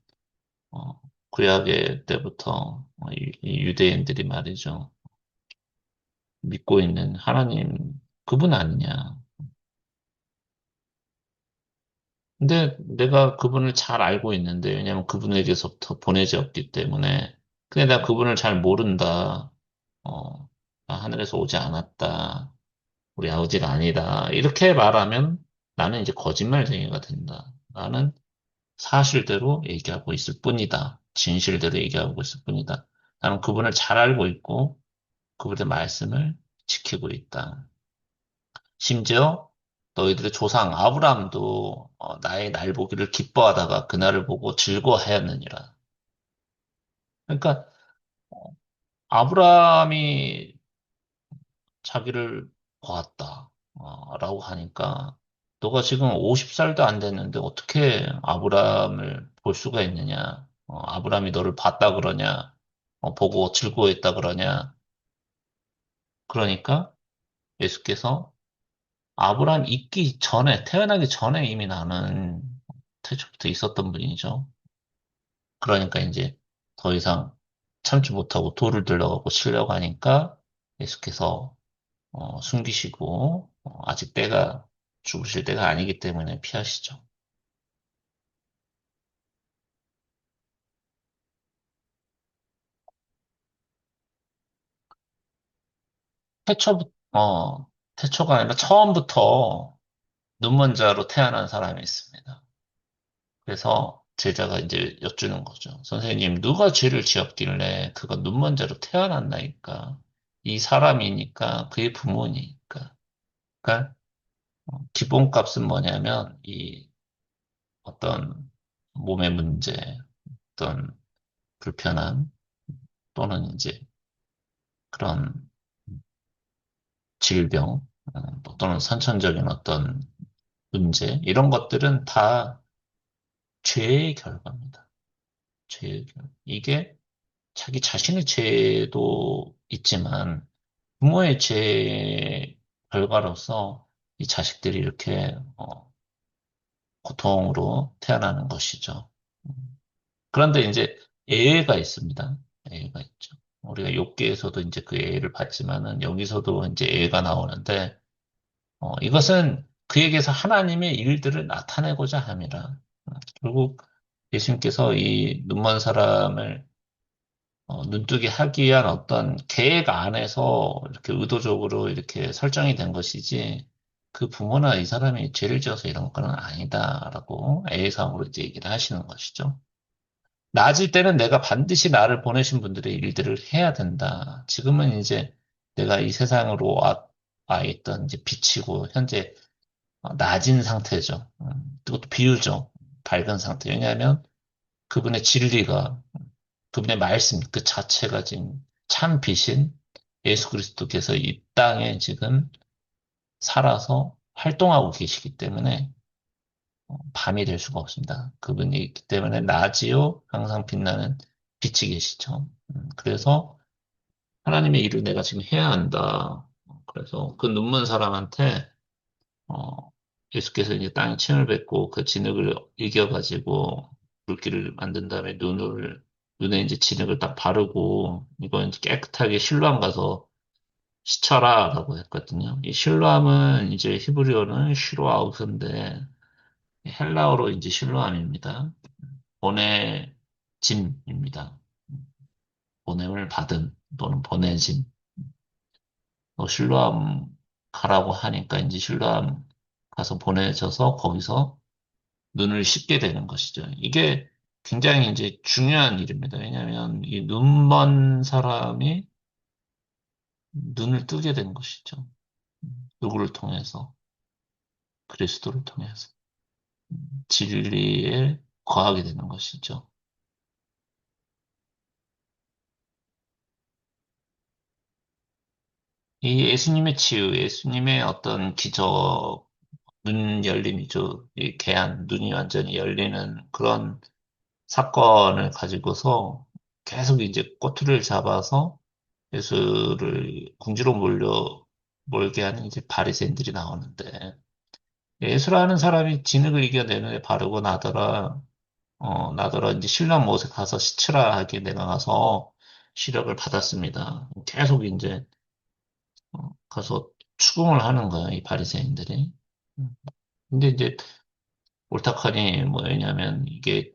어, 구약의 때부터 이 유대인들이 말이죠. 믿고 있는 하나님 그분 아니냐. 근데 내가 그분을 잘 알고 있는데 왜냐면 그분에게서부터 보내졌기 때문에 근데 내가 그분을 잘 모른다. 나 하늘에서 오지 않았다. 우리 아버지가 아니다. 이렇게 말하면 나는 이제 거짓말쟁이가 된다. 나는 사실대로 얘기하고 있을 뿐이다. 진실대로 얘기하고 있을 뿐이다. 나는 그분을 잘 알고 있고 그분의 말씀을 지키고 있다. 심지어 너희들의 조상 아브라함도 나의 날 보기를 기뻐하다가 그날을 보고 즐거워하였느니라. 그러니까 아브라함이 자기를 보았다. 라고 하니까 너가 지금 50살도 안 됐는데 어떻게 아브라함을 볼 수가 있느냐? 아브라함이 너를 봤다 그러냐? 보고 즐거워했다 그러냐? 그러니까 예수께서 아브라함 있기 전에, 태어나기 전에 이미 나는 태초부터 있었던 분이죠. 그러니까 이제 더 이상 참지 못하고 돌을 들러가고 치려고 하니까 예수께서 숨기시고 아직 때가 죽으실 때가 아니기 때문에 피하시죠. 태초부터 태초가 아니라 처음부터 눈먼 자로 태어난 사람이 있습니다. 그래서 제자가 이제 여쭈는 거죠. 선생님, 누가 죄를 지었길래 그가 눈먼 자로 태어났나이까? 이 사람이니까 그의 부모니까. 그러니까 기본값은 뭐냐면 이 어떤 몸의 문제, 어떤 불편함 또는 이제 그런 질병 또는 선천적인 어떤 문제 이런 것들은 다 죄의 결과입니다. 죄의 결과. 이게 자기 자신의 죄도 있지만 부모의 죄의 결과로서 이 자식들이 이렇게 고통으로 태어나는 것이죠. 그런데 이제 예외가 있습니다. 예외가 있죠. 우리가 욥기에서도 이제 그 예외를 봤지만은 여기서도 이제 예외가 나오는데 이것은 그에게서 하나님의 일들을 나타내고자 함이라. 결국 예수님께서 이 눈먼 사람을 눈뜨게 하기 위한 어떤 계획 안에서 이렇게 의도적으로 이렇게 설정이 된 것이지 그 부모나 이 사람이 죄를 지어서 이런 건 아니다라고 애상으로 이제 얘기를 하시는 것이죠. 나아질 때는 내가 반드시 나를 보내신 분들의 일들을 해야 된다. 지금은 이제 내가 이 세상으로 와 있던 이제 빛이고 현재 낮은 상태죠. 그것도 비유죠. 밝은 상태. 왜냐하면 그분의 진리가, 그분의 말씀 그 자체가 지금 참 빛인 예수 그리스도께서 이 땅에 지금 살아서 활동하고 계시기 때문에 밤이 될 수가 없습니다. 그분이 있기 때문에 낮이요 항상 빛나는 빛이 계시죠. 그래서 하나님의 일을 내가 지금 해야 한다. 그래서 그 눈먼 사람한테 어, 예수께서 이제 땅에 침을 뱉고 그 진흙을 이겨가지고 물길을 만든 다음에 눈에 이제 진흙을 딱 바르고 이거 이제 깨끗하게 실로암 가서 씻쳐라라고 했거든요. 이 실로암은 이제 히브리어는 슈로아우스인데 헬라어로 이제 실로암입니다. 보내짐입니다. 보냄을 받은 또는 보내짐. 실로암 가라고 하니까 이제 실로암 가서 보내져서 거기서 눈을 씻게 되는 것이죠. 이게 굉장히 이제 중요한 일입니다. 왜냐하면 이 눈먼 사람이 눈을 뜨게 된 것이죠. 누구를 통해서? 그리스도를 통해서. 진리에 거하게 되는 것이죠. 이 예수님의 치유, 예수님의 어떤 기적, 눈 열림이죠. 이 개안, 눈이 완전히 열리는 그런 사건을 가지고서 계속 이제 꼬투리를 잡아서 예수를 궁지로 몰게 하는 이제 바리새인들이 나오는데 예수라는 사람이 진흙을 이겨내는 바르고 나더러 이제 신랑 못에 가서 시치라 하기에 내가 가서 시력을 받았습니다. 계속 이제 가서 추궁을 하는 거예요, 이 바리새인들이. 음. 근데 이제 옳다하니 뭐냐면 이게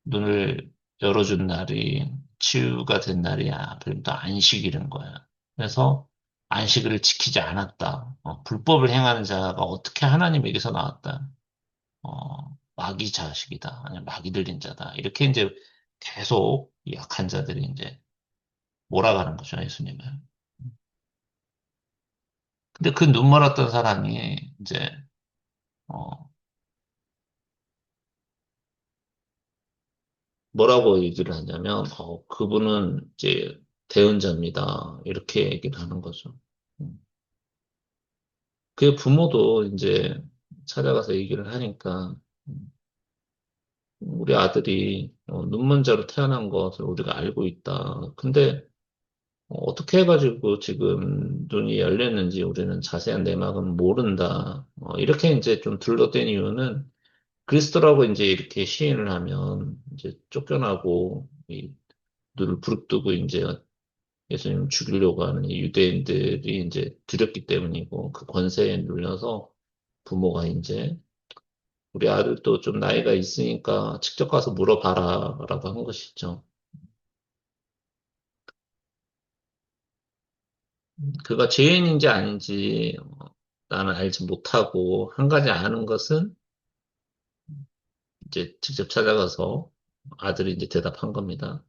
눈을 열어준 날이 치유가 된 날이야. 그러니까 안식일인 거야. 그래서 안식일을 지키지 않았다. 불법을 행하는 자가 어떻게 하나님에게서 나왔다. 마귀 자식이다. 아니면 마귀 들린 자다. 이렇게 이제 계속 이 약한 자들이 이제 몰아가는 거죠, 예수님을. 근데 그 눈멀었던 사람이 이제 어, 뭐라고 얘기를 하냐면 그분은 이제 대언자입니다. 이렇게 얘기를 하는 거죠. 음. 그 부모도 이제 찾아가서 얘기를 하니까 우리 아들이 눈먼 자로 태어난 것을 우리가 알고 있다. 근데 어떻게 해가지고 지금 눈이 열렸는지 우리는 자세한 내막은 모른다. 이렇게 이제 좀 둘러댄 이유는 그리스도라고 이제 이렇게 시인을 하면 이제 쫓겨나고 이 눈을 부릅뜨고 이제 예수님 죽이려고 하는 이 유대인들이 이제 두렵기 때문이고 그 권세에 눌려서 부모가 이제 우리 아들도 좀 나이가 있으니까 직접 가서 물어봐라 라고 한 것이죠. 그가 죄인인지 아닌지 나는 알지 못하고 한 가지 아는 것은 이제 직접 찾아가서 아들이 이제 대답한 겁니다.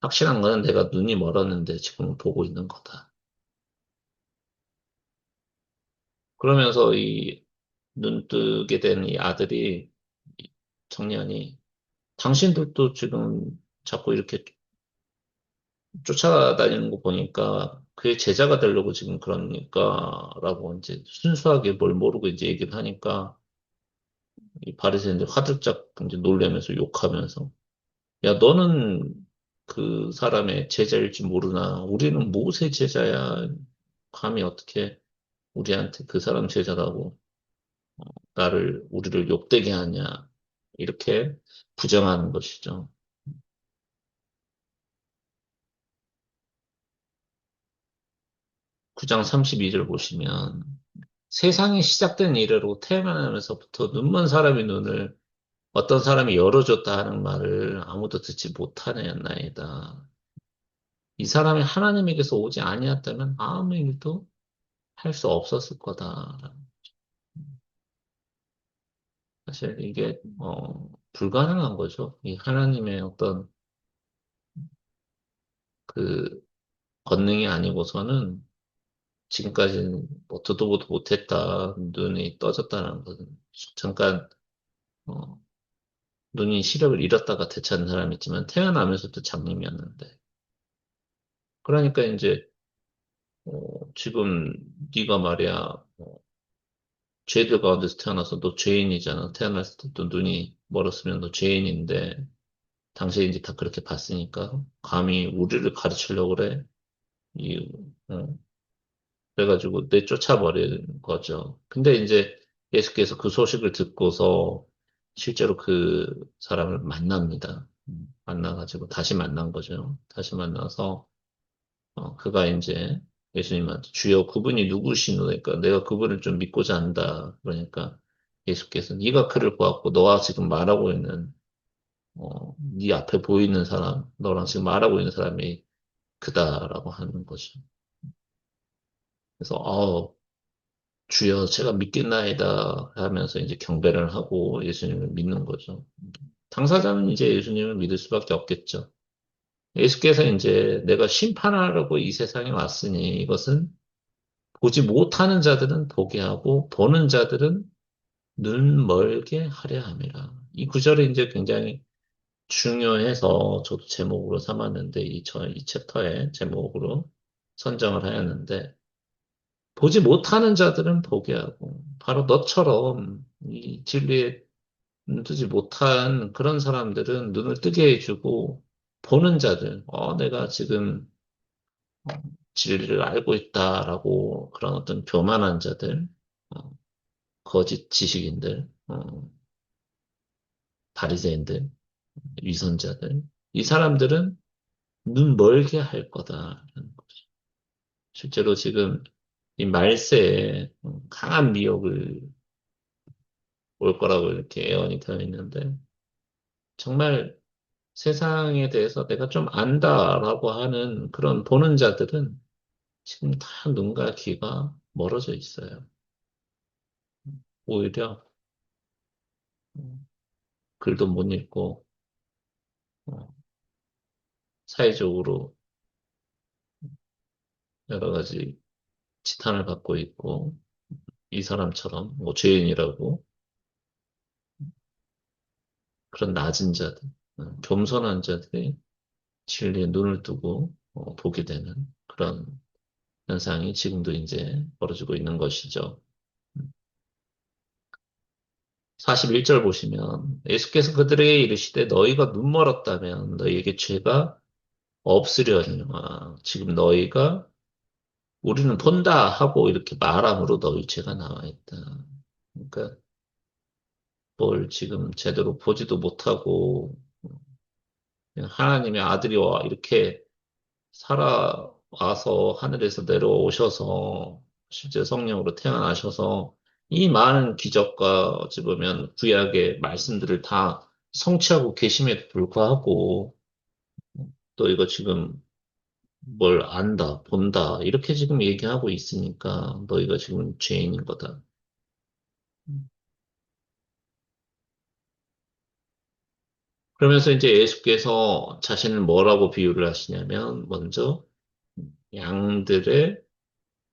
확실한 거는 내가 눈이 멀었는데 지금 보고 있는 거다. 그러면서 이 눈뜨게 된 이 아들이 이 청년이 당신들도 지금 자꾸 이렇게 쫓아다니는 거 보니까 그의 제자가 되려고 지금 그러니까 라고 이제 순수하게 뭘 모르고 이제 얘기를 하니까 이 바리새인들 화들짝 이제 놀래면서 욕하면서 야 너는 그 사람의 제자일지 모르나 우리는 모세 제자야 감히 어떻게 우리한테 그 사람 제자라고 우리를 욕되게 하냐 이렇게 부정하는 것이죠. 9장 32절 보시면 세상이 시작된 이래로 태어나면서부터 눈먼 사람의 눈을 어떤 사람이 열어줬다 하는 말을 아무도 듣지 못하였나이다. 이 사람이 하나님에게서 오지 아니었다면 아무 일도 할 수 없었을 거다. 사실 이게 불가능한 거죠. 이 하나님의 어떤 그 권능이 아니고서는 지금까지는 뭐 듣도 보도 못했다, 눈이 떠졌다는 것은 잠깐 어, 눈이 시력을 잃었다가 되찾은 사람이 있지만 태어나면서도 장님이었는데 그러니까 이제 지금 네가 말이야 죄들 가운데서 태어나서 너 죄인이잖아. 태어났을 때 또 눈이 멀었으면 너 죄인인데 당시에 이제 다 그렇게 봤으니까 감히 우리를 가르치려고 그래. 이, 어, 그래가지고 내쫓아버린 거죠. 근데 이제 예수께서 그 소식을 듣고서 실제로 그 사람을 만납니다. 만나가지고 다시 만난 거죠. 다시 만나서 그가 이제 예수님한테 주여 그분이 누구시노니까 내가 그분을 좀 믿고자 한다. 그러니까 예수께서 네가 그를 보았고 너와 지금 말하고 있는 네 앞에 보이는 사람, 너랑 지금 말하고 있는 사람이 그다라고 하는 거죠. 그래서 주여 제가 믿겠나이다 하면서 이제 경배를 하고 예수님을 믿는 거죠. 당사자는 이제 예수님을 믿을 수밖에 없겠죠. 예수께서 이제 내가 심판하려고 이 세상에 왔으니 이것은 보지 못하는 자들은 보게 하고 보는 자들은 눈 멀게 하려 함이라. 이 구절이 이제 굉장히 중요해서 저도 제목으로 삼았는데 이 챕터의 제목으로 선정을 하였는데 보지 못하는 자들은 보게 하고 바로 너처럼 이 진리에 눈뜨지 못한 그런 사람들은 눈을 뜨게 해주고 보는 자들, 내가 지금 진리를 알고 있다라고 그런 어떤 교만한 자들, 어, 거짓 지식인들, 바리새인들, 위선자들, 이 사람들은 눈 멀게 할 거다라는 거죠. 실제로 지금 이 말세에 강한 미혹을 올 거라고 이렇게 예언이 되어 있는데 정말 세상에 대해서 내가 좀 안다라고 하는 그런 보는 자들은 지금 다 눈과 귀가 멀어져 있어요. 오히려 글도 못 읽고 어, 사회적으로 여러 가지 지탄을 받고 있고 이 사람처럼 뭐 죄인이라고 그런 낮은 자들, 겸손한 자들이 진리에 눈을 뜨고 보게 되는 그런 현상이 지금도 이제 벌어지고 있는 것이죠. 41절 보시면 예수께서 그들에게 이르시되 너희가 눈 멀었다면 너희에게 죄가 없으려니와 지금 너희가 우리는 본다 하고 이렇게 말함으로 너희 죄가 나와 있다. 그러니까 뭘 지금 제대로 보지도 못하고 그냥 하나님의 아들이 와 이렇게 살아와서 하늘에서 내려오셔서 실제 성령으로 태어나셔서 이 많은 기적과 어찌 보면 구약의 말씀들을 다 성취하고 계심에도 불구하고 또 이거 지금 뭘 안다, 본다 이렇게 지금 얘기하고 있으니까 너희가 지금 죄인인 거다. 그러면서 이제 예수께서 자신을 뭐라고 비유를 하시냐면 먼저 양들의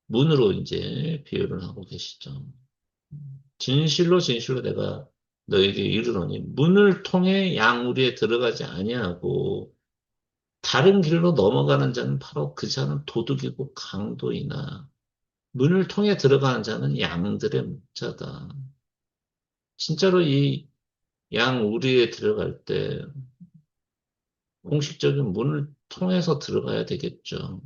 문으로 이제 비유를 하고 계시죠. 진실로 진실로 내가 너에게 이르노니 문을 통해 양 우리에 들어가지 아니하고 다른 길로 넘어가는 자는 바로 그 자는 도둑이고 강도이나 문을 통해 들어가는 자는 양들의 목자다. 진짜로 이 양 우리에 들어갈 때 공식적인 문을 통해서 들어가야 되겠죠.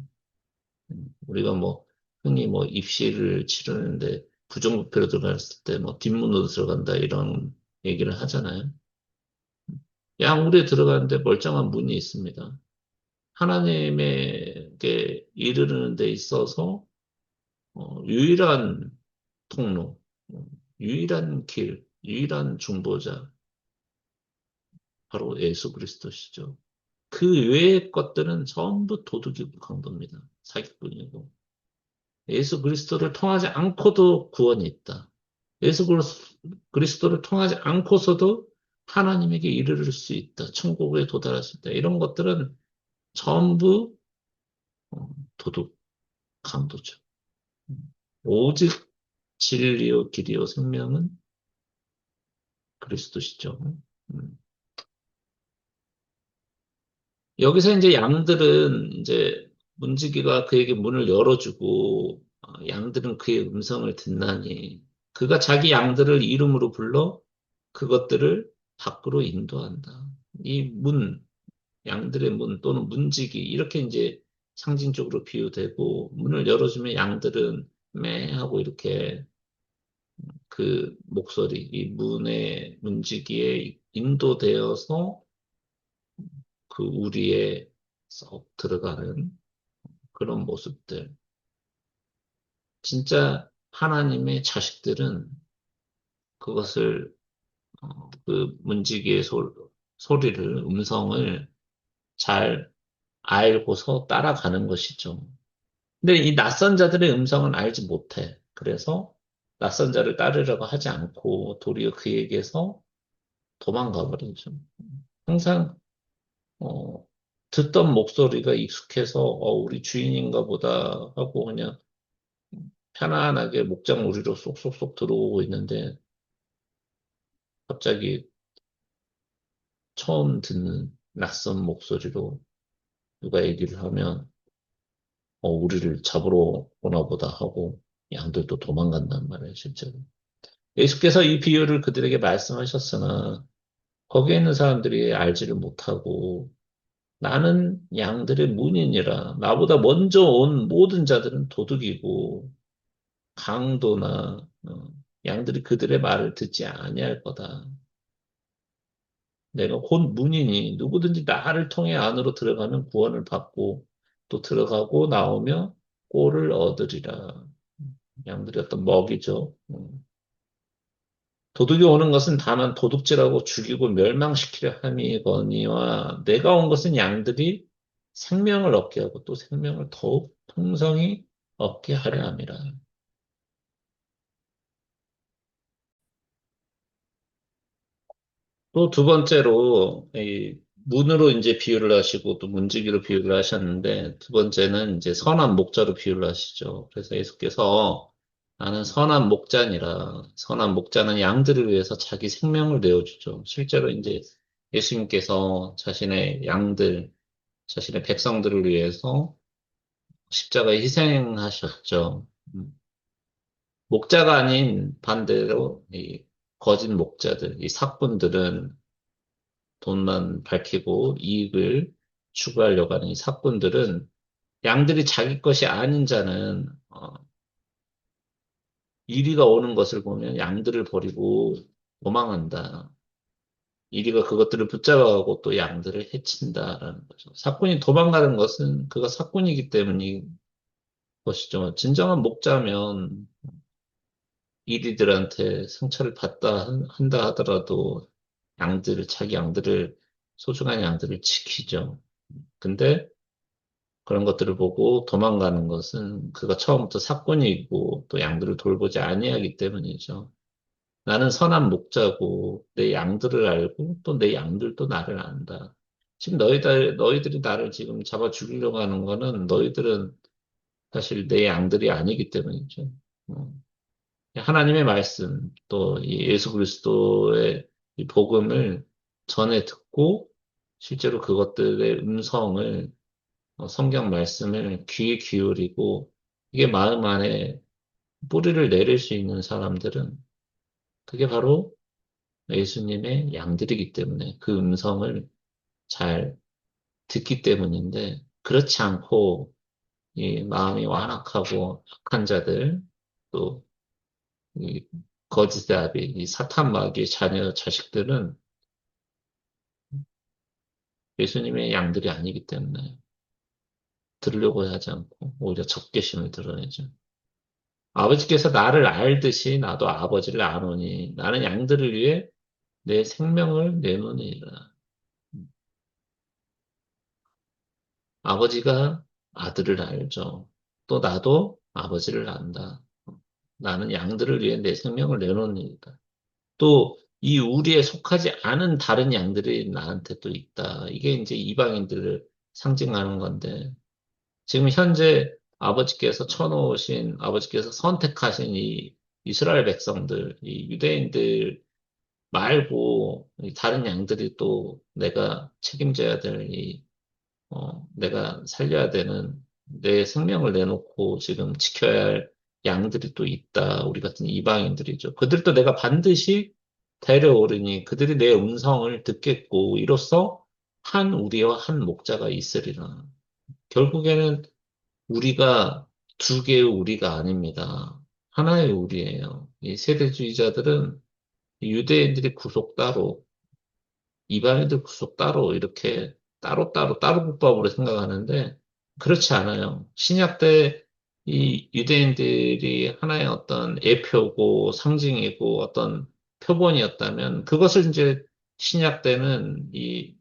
우리가 뭐 흔히 뭐 입시를 치르는데 부정부패로 들어갔을 때 뭐 뒷문으로 들어간다 이런 얘기를 하잖아요. 양우리에 들어가는데 멀쩡한 문이 있습니다. 하나님에게 이르는 데 있어서 유일한 통로, 어, 유일한 길, 유일한 중보자, 바로 예수 그리스도시죠. 그 외의 것들은 전부 도둑이고 강도입니다. 사기꾼이고. 예수 그리스도를 통하지 않고도 구원이 있다. 예수 그리스도를 통하지 않고서도 하나님에게 이르를 수 있다. 천국에 도달할 수 있다. 이런 것들은 전부 도둑, 강도죠. 오직 진리요, 길이요, 생명은 그리스도시죠. 음. 여기서 이제 양들은 이제 문지기가 그에게 문을 열어주고 양들은 그의 음성을 듣나니 그가 자기 양들을 이름으로 불러 그것들을 밖으로 인도한다. 이 문, 양들의 문 또는 문지기 이렇게 이제 상징적으로 비유되고 문을 열어주면 양들은 매 하고 이렇게 그 목소리, 이 문의 문지기에 인도되어서 그 우리에 쏙 들어가는 그런 모습들. 진짜 하나님의 자식들은 그것을 그 문지기의 소리를 음성을 잘 알고서 따라가는 것이죠. 근데 이 낯선 자들의 음성은 알지 못해. 그래서 낯선 자를 따르려고 하지 않고 도리어 그에게서 도망가 버리죠. 항상 어, 듣던 목소리가 익숙해서 우리 주인인가 보다 하고 그냥 편안하게 목장우리로 쏙쏙쏙 들어오고 있는데 갑자기 처음 듣는 낯선 목소리로 누가 얘기를 하면 우리를 잡으러 오나 보다 하고 양들도 도망간단 말이에요, 실제로. 예수께서 이 비유를 그들에게 말씀하셨으나 거기에 있는 사람들이 알지를 못하고 나는 양들의 문이니라. 나보다 먼저 온 모든 자들은 도둑이고 강도나 양들이 그들의 말을 듣지 아니할 거다. 내가 곧 문이니 누구든지 나를 통해 안으로 들어가면 구원을 받고 또 들어가고 나오며 꼴을 얻으리라. 양들이 어떤 먹이죠. 도둑이 오는 것은 다만 도둑질하고 죽이고 멸망시키려 함이거니와 내가 온 것은 양들이 생명을 얻게 하고 또 생명을 더욱 풍성히 얻게 하려 함이라. 또 두 번째로 이 문으로 이제 비유를 하시고 또 문지기로 비유를 하셨는데 두 번째는 이제 선한 목자로 비유를 하시죠. 그래서 예수께서 나는 선한 목자니라. 선한 목자는 양들을 위해서 자기 생명을 내어주죠. 실제로 이제 예수님께서 자신의 양들, 자신의 백성들을 위해서 십자가에 희생하셨죠. 목자가 아닌 반대로 이 거짓 목자들, 이 사꾼들은 돈만 밝히고 이익을 추구하려고 하는 이 사꾼들은 양들이 자기 것이 아닌 자는 이리가 오는 것을 보면 양들을 버리고 도망한다. 이리가 그것들을 붙잡아가고 또 양들을 해친다라는 거죠. 사꾼이 도망가는 것은 그가 사꾼이기 때문인 것이죠. 진정한 목자면 이리들한테 상처를 받다 한다 하더라도 자기 양들을, 소중한 양들을 지키죠. 근데 그런 것들을 보고 도망가는 것은 그가 처음부터 사꾼이고 또 양들을 돌보지 아니하기 때문이죠. 나는 선한 목자고 내 양들을 알고 또 내 양들도 나를 안다. 지금 너희들이 나를 지금 잡아 죽이려고 하는 거는 너희들은 사실 내 양들이 아니기 때문이죠. 어. 하나님의 말씀, 또 이 예수 그리스도의 이 복음을 전에 듣고 실제로 그것들의 음성을 성경 말씀을 귀에 기울이고 이게 마음 안에 뿌리를 내릴 수 있는 사람들은 그게 바로 예수님의 양들이기 때문에 그 음성을 잘 듣기 때문인데 그렇지 않고 이 마음이 완악하고 악한 자들 또 이 거짓 아비, 이 사탄 마귀의 자녀 자식들은 예수님의 양들이 아니기 때문에 들으려고 하지 않고 오히려 적개심을 드러내죠. 아버지께서 나를 알듯이 나도 아버지를 아노니 나는 양들을 위해 내 생명을 내노니라. 아버지가 아들을 알죠. 또 나도 아버지를 안다. 나는 양들을 위해 내 생명을 내놓으니까. 또 이 우리에 속하지 않은 다른 양들이 나한테 또 있다. 이게 이제 이방인들을 상징하는 건데 지금 현재 아버지께서 선택하신 이 이스라엘 백성들, 이 유대인들 말고 이 다른 양들이 또 내가 책임져야 될 내가 살려야 되는 내 생명을 내놓고 지금 지켜야 할 양들이 또 있다. 우리 같은 이방인들이죠. 그들도 내가 반드시 데려오르니 그들이 내 음성을 듣겠고 이로써 한 우리와 한 목자가 있으리라. 결국에는 우리가 두 개의 우리가 아닙니다. 하나의 우리예요. 이 세대주의자들은 유대인들이 구속 따로, 이방인들 구속 따로 이렇게 따로 국밥으로 생각하는데 그렇지 않아요. 신약 때 이 유대인들이 하나의 어떤 예표고 상징이고 어떤 표본이었다면 그것을 이제 신약 때는 이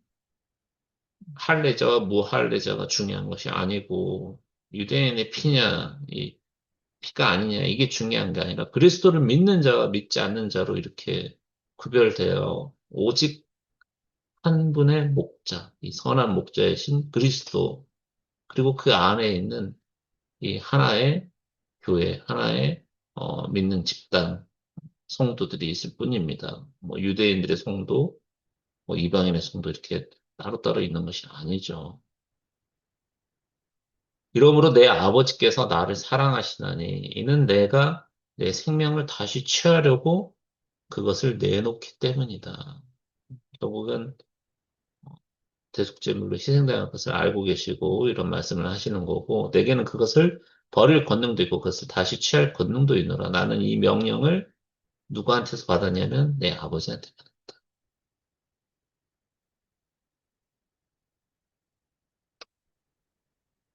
할례자와 무할례자가 중요한 것이 아니고 유대인의 피냐, 이 피가 아니냐 이게 중요한 게 아니라 그리스도를 믿는 자와 믿지 않는 자로 이렇게 구별되어 오직 한 분의 목자, 이 선한 목자이신 그리스도, 그리고 그 안에 있는 이 하나의 교회, 하나의 믿는 집단, 성도들이 있을 뿐입니다. 뭐 유대인들의 성도, 뭐 이방인의 성도 이렇게 따로따로 있는 것이 아니죠. 이러므로 내 아버지께서 나를 사랑하시나니 이는 내가 내 생명을 다시 취하려고 그것을 내놓기 때문이다. 결국은 대속제물로 희생당할 것을 알고 계시고 이런 말씀을 하시는 거고 내게는 그것을 버릴 권능도 있고 그것을 다시 취할 권능도 있노라. 나는 이 명령을 누구한테서 받았냐면 내 아버지한테 받았다.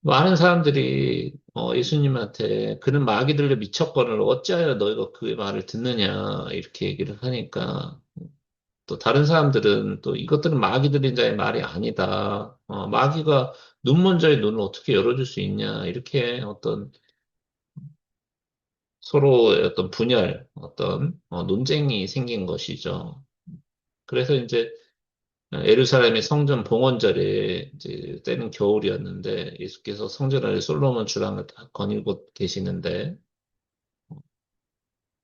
많은 사람들이 예수님한테 그는 마귀 들려 미쳤거늘 어찌하여 너희가 그의 말을 듣느냐 이렇게 얘기를 하니까 또 다른 사람들은 또 이것들은 마귀 들린 자의 말이 아니다. 마귀가 눈먼 자의 눈을 어떻게 열어줄 수 있냐 이렇게 어떤 서로의 어떤 분열, 어떤 논쟁이 생긴 것이죠. 그래서 이제 예루살렘의 성전 봉헌절에 이제 때는 겨울이었는데 예수께서 성전 안에 솔로몬 주랑을 딱 거닐고 계시는데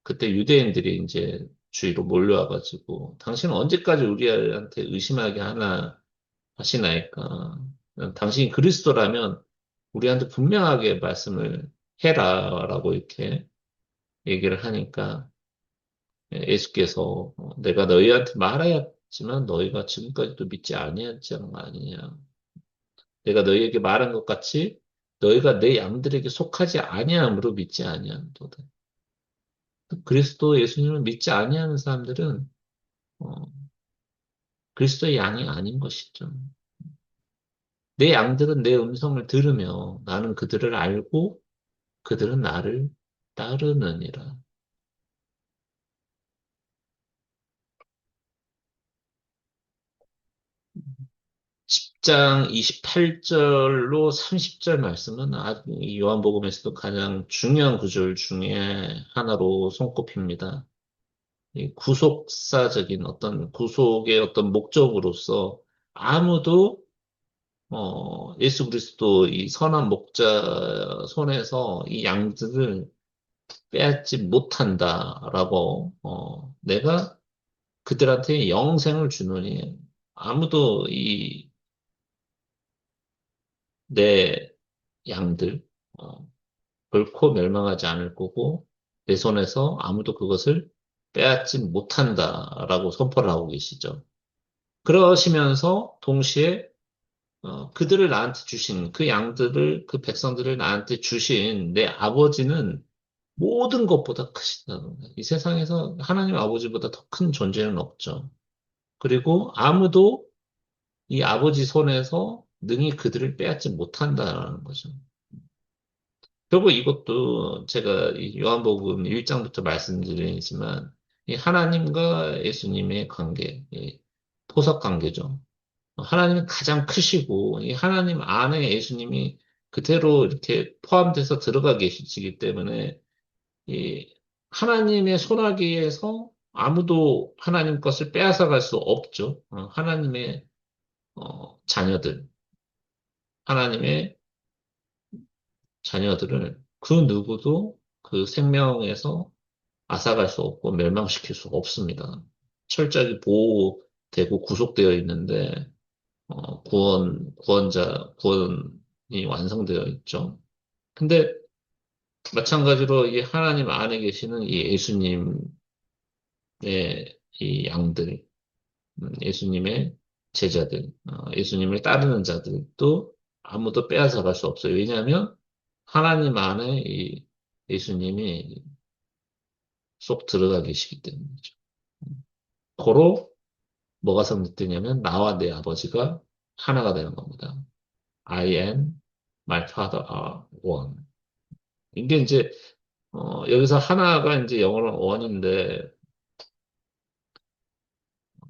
그때 유대인들이 이제 주위로 몰려와가지고 당신은 언제까지 우리한테 의심하게 하나 하시나이까? 당신이 그리스도라면 우리한테 분명하게 말씀을 해라라고 이렇게 얘기를 하니까 예수께서 내가 너희한테 말하였지만 너희가 지금까지도 믿지 아니하지 않은 거 아니냐. 내가 너희에게 말한 것 같이 너희가 내 양들에게 속하지 아니함으로 믿지 아니함도다. 그리스도 예수님을 믿지 아니하는 사람들은 어, 그리스도의 양이 아닌 것이죠. 내 양들은 내 음성을 들으며 나는 그들을 알고 그들은 나를 따르느니라. 10장 28절로 30절 말씀은 이 요한복음에서도 가장 중요한 구절 중에 하나로 손꼽힙니다. 이 구속사적인 어떤 구속의 어떤 목적으로서 아무도 예수 그리스도 이 선한 목자 손에서 이 양들을 빼앗지 못한다라고 내가 그들한테 영생을 주노니 아무도 이 내 양들 결코 멸망하지 않을 거고 내 손에서 아무도 그것을 빼앗지 못한다라고 선포를 하고 계시죠. 그러시면서 동시에 그들을 나한테 주신 그 양들을 그 백성들을 나한테 주신 내 아버지는 모든 것보다 크시다는 거예요. 이 세상에서 하나님 아버지보다 더 큰 존재는 없죠. 그리고 아무도 이 아버지 손에서 능히 그들을 빼앗지 못한다는 거죠. 결국 이것도 제가 이 요한복음 1장부터 말씀드리지만 이 하나님과 예수님의 관계, 이 포석 관계죠. 하나님은 가장 크시고 이 하나님 안에 예수님이 그대로 이렇게 포함돼서 들어가 계시기 때문에 이 하나님의 손아귀에서 아무도 하나님 것을 빼앗아 갈 수 없죠. 하나님의 자녀들, 하나님의 자녀들을 그 누구도 그 생명에서 앗아갈 수 없고 멸망시킬 수 없습니다. 철저하게 보호되고 구속되어 있는데 구원이 완성되어 있죠. 근데 마찬가지로 이 하나님 안에 계시는 이 예수님의 이 양들, 예수님의 제자들, 예수님을 따르는 자들도 아무도 빼앗아갈 수 없어요. 왜냐하면 하나님 안에 이 예수님이 쏙 들어가 계시기 때문이죠. 고로 뭐가 성립되냐면 나와 내 아버지가 하나가 되는 겁니다. I and my father are one. 이게 이제 여기서 하나가 이제 영어로는 원인데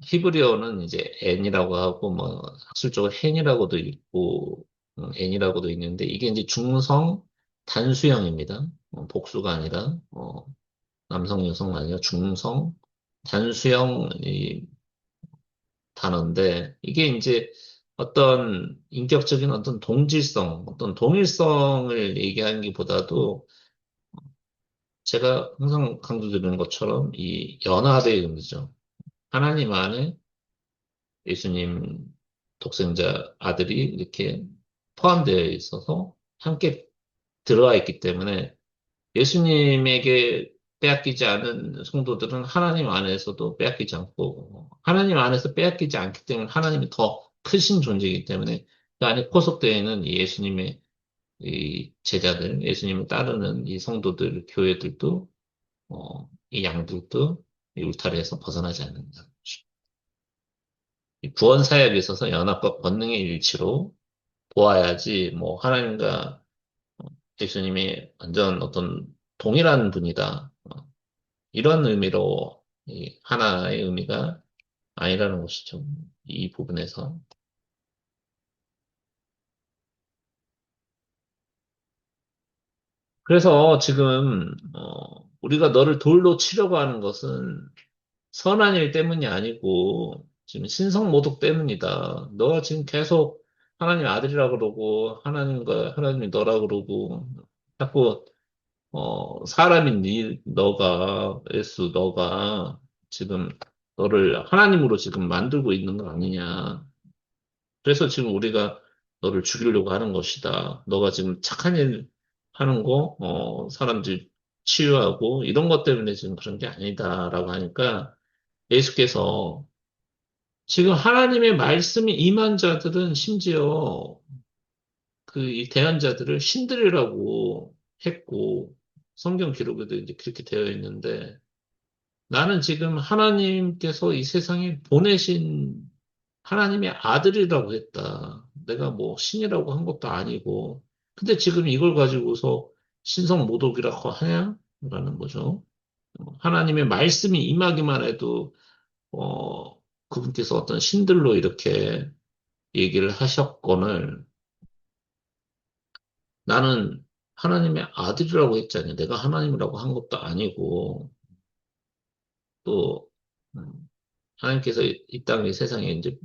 히브리어는 이제 n이라고 하고 뭐 학술적으로 hen이라고도 있고 n이라고도 있는데 이게 이제 중성 단수형입니다. 복수가 아니라 남성 여성 아니라 중성 단수형 이 단어인데 이게 이제 어떤 인격적인 어떤 동질성, 어떤 동일성을 얘기하는 것보다도 제가 항상 강조드리는 것처럼 이 연합의 의미죠. 하나님 안에 예수님 독생자 아들이 이렇게 포함되어 있어서 함께 들어와 있기 때문에 예수님에게 빼앗기지 않은 성도들은 하나님 안에서도 빼앗기지 않고 하나님 안에서 빼앗기지 않기 때문에 하나님이 더 크신 존재이기 때문에 그 안에 포섭되어 있는 이 예수님의 이 제자들, 예수님을 따르는 이 성도들, 교회들도 이 양들도 이 울타리에서 벗어나지 않는다. 이 구원 사역에 있어서 연합과 권능의 일치로 보아야지 뭐 하나님과 예수님이 완전 어떤 동일한 분이다. 이런 의미로 이 하나의 의미가 아니라는 것이죠. 이 부분에서. 그래서 지금 우리가 너를 돌로 치려고 하는 것은 선한 일 때문이 아니고 지금 신성모독 때문이다. 너가 지금 계속 하나님 아들이라 그러고 하나님과 하나님이 너라 그러고 자꾸 사람인 너가 예수 너가 지금 너를 하나님으로 지금 만들고 있는 거 아니냐. 그래서 지금 우리가 너를 죽이려고 하는 것이다. 너가 지금 착한 일 하는 거, 사람들 치유하고 이런 것 때문에 지금 그런 게 아니다라고 하니까 예수께서 지금 하나님의 말씀이 임한 자들은 심지어 이 대언자들을 신들이라고 했고, 성경 기록에도 이제 그렇게 되어 있는데, 나는 지금 하나님께서 이 세상에 보내신 하나님의 아들이라고 했다. 내가 뭐 신이라고 한 것도 아니고. 근데 지금 이걸 가지고서 신성 모독이라고 하냐? 라는 거죠. 하나님의 말씀이 임하기만 해도, 그분께서 어떤 신들로 이렇게 얘기를 하셨거늘 나는 하나님의 아들이라고 했잖아요. 내가 하나님이라고 한 것도 아니고, 또, 음, 하나님께서 이 땅에 세상에 이제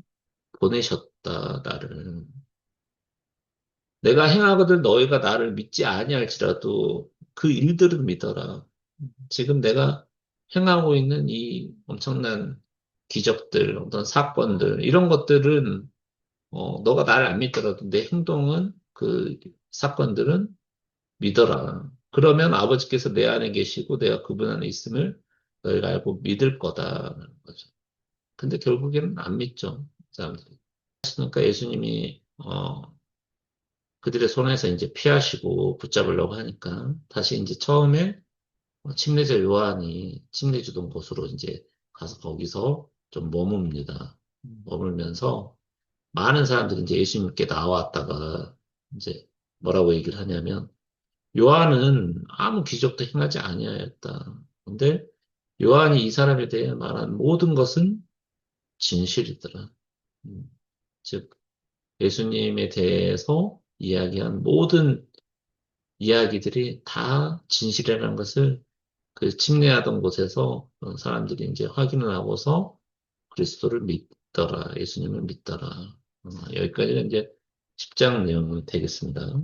보내셨다, 나를. 내가 행하거든 너희가 나를 믿지 아니할지라도 그 일들은 믿어라. 지금 내가 행하고 있는 이 엄청난 기적들, 어떤 사건들, 이런 것들은, 너가 나를 안 믿더라도 내 행동은 그 사건들은 믿어라. 그러면 아버지께서 내 안에 계시고 내가 그분 안에 있음을 너희가 알고 믿을 거다라는 거죠. 근데 결국에는 안 믿죠, 사람들이. 그러니까 예수님이 그들의 손에서 이제 피하시고 붙잡으려고 하니까 다시 이제 처음에 침례자 요한이 침례 주던 곳으로 이제 가서 거기서 좀 머뭅니다. 머물면서 많은 사람들이 이제 예수님께 나왔다가 이제 뭐라고 얘기를 하냐면 요한은 아무 기적도 행하지 아니하였다. 근데 요한이 이 사람에 대해 말한 모든 것은 진실이더라. 음, 즉 예수님에 대해서 이야기한 모든 이야기들이 다 진실이라는 것을 그 침례하던 곳에서 사람들이 이제 확인을 하고서 그리스도를 믿더라. 예수님을 믿더라. 여기까지는 이제 10장 내용이 되겠습니다.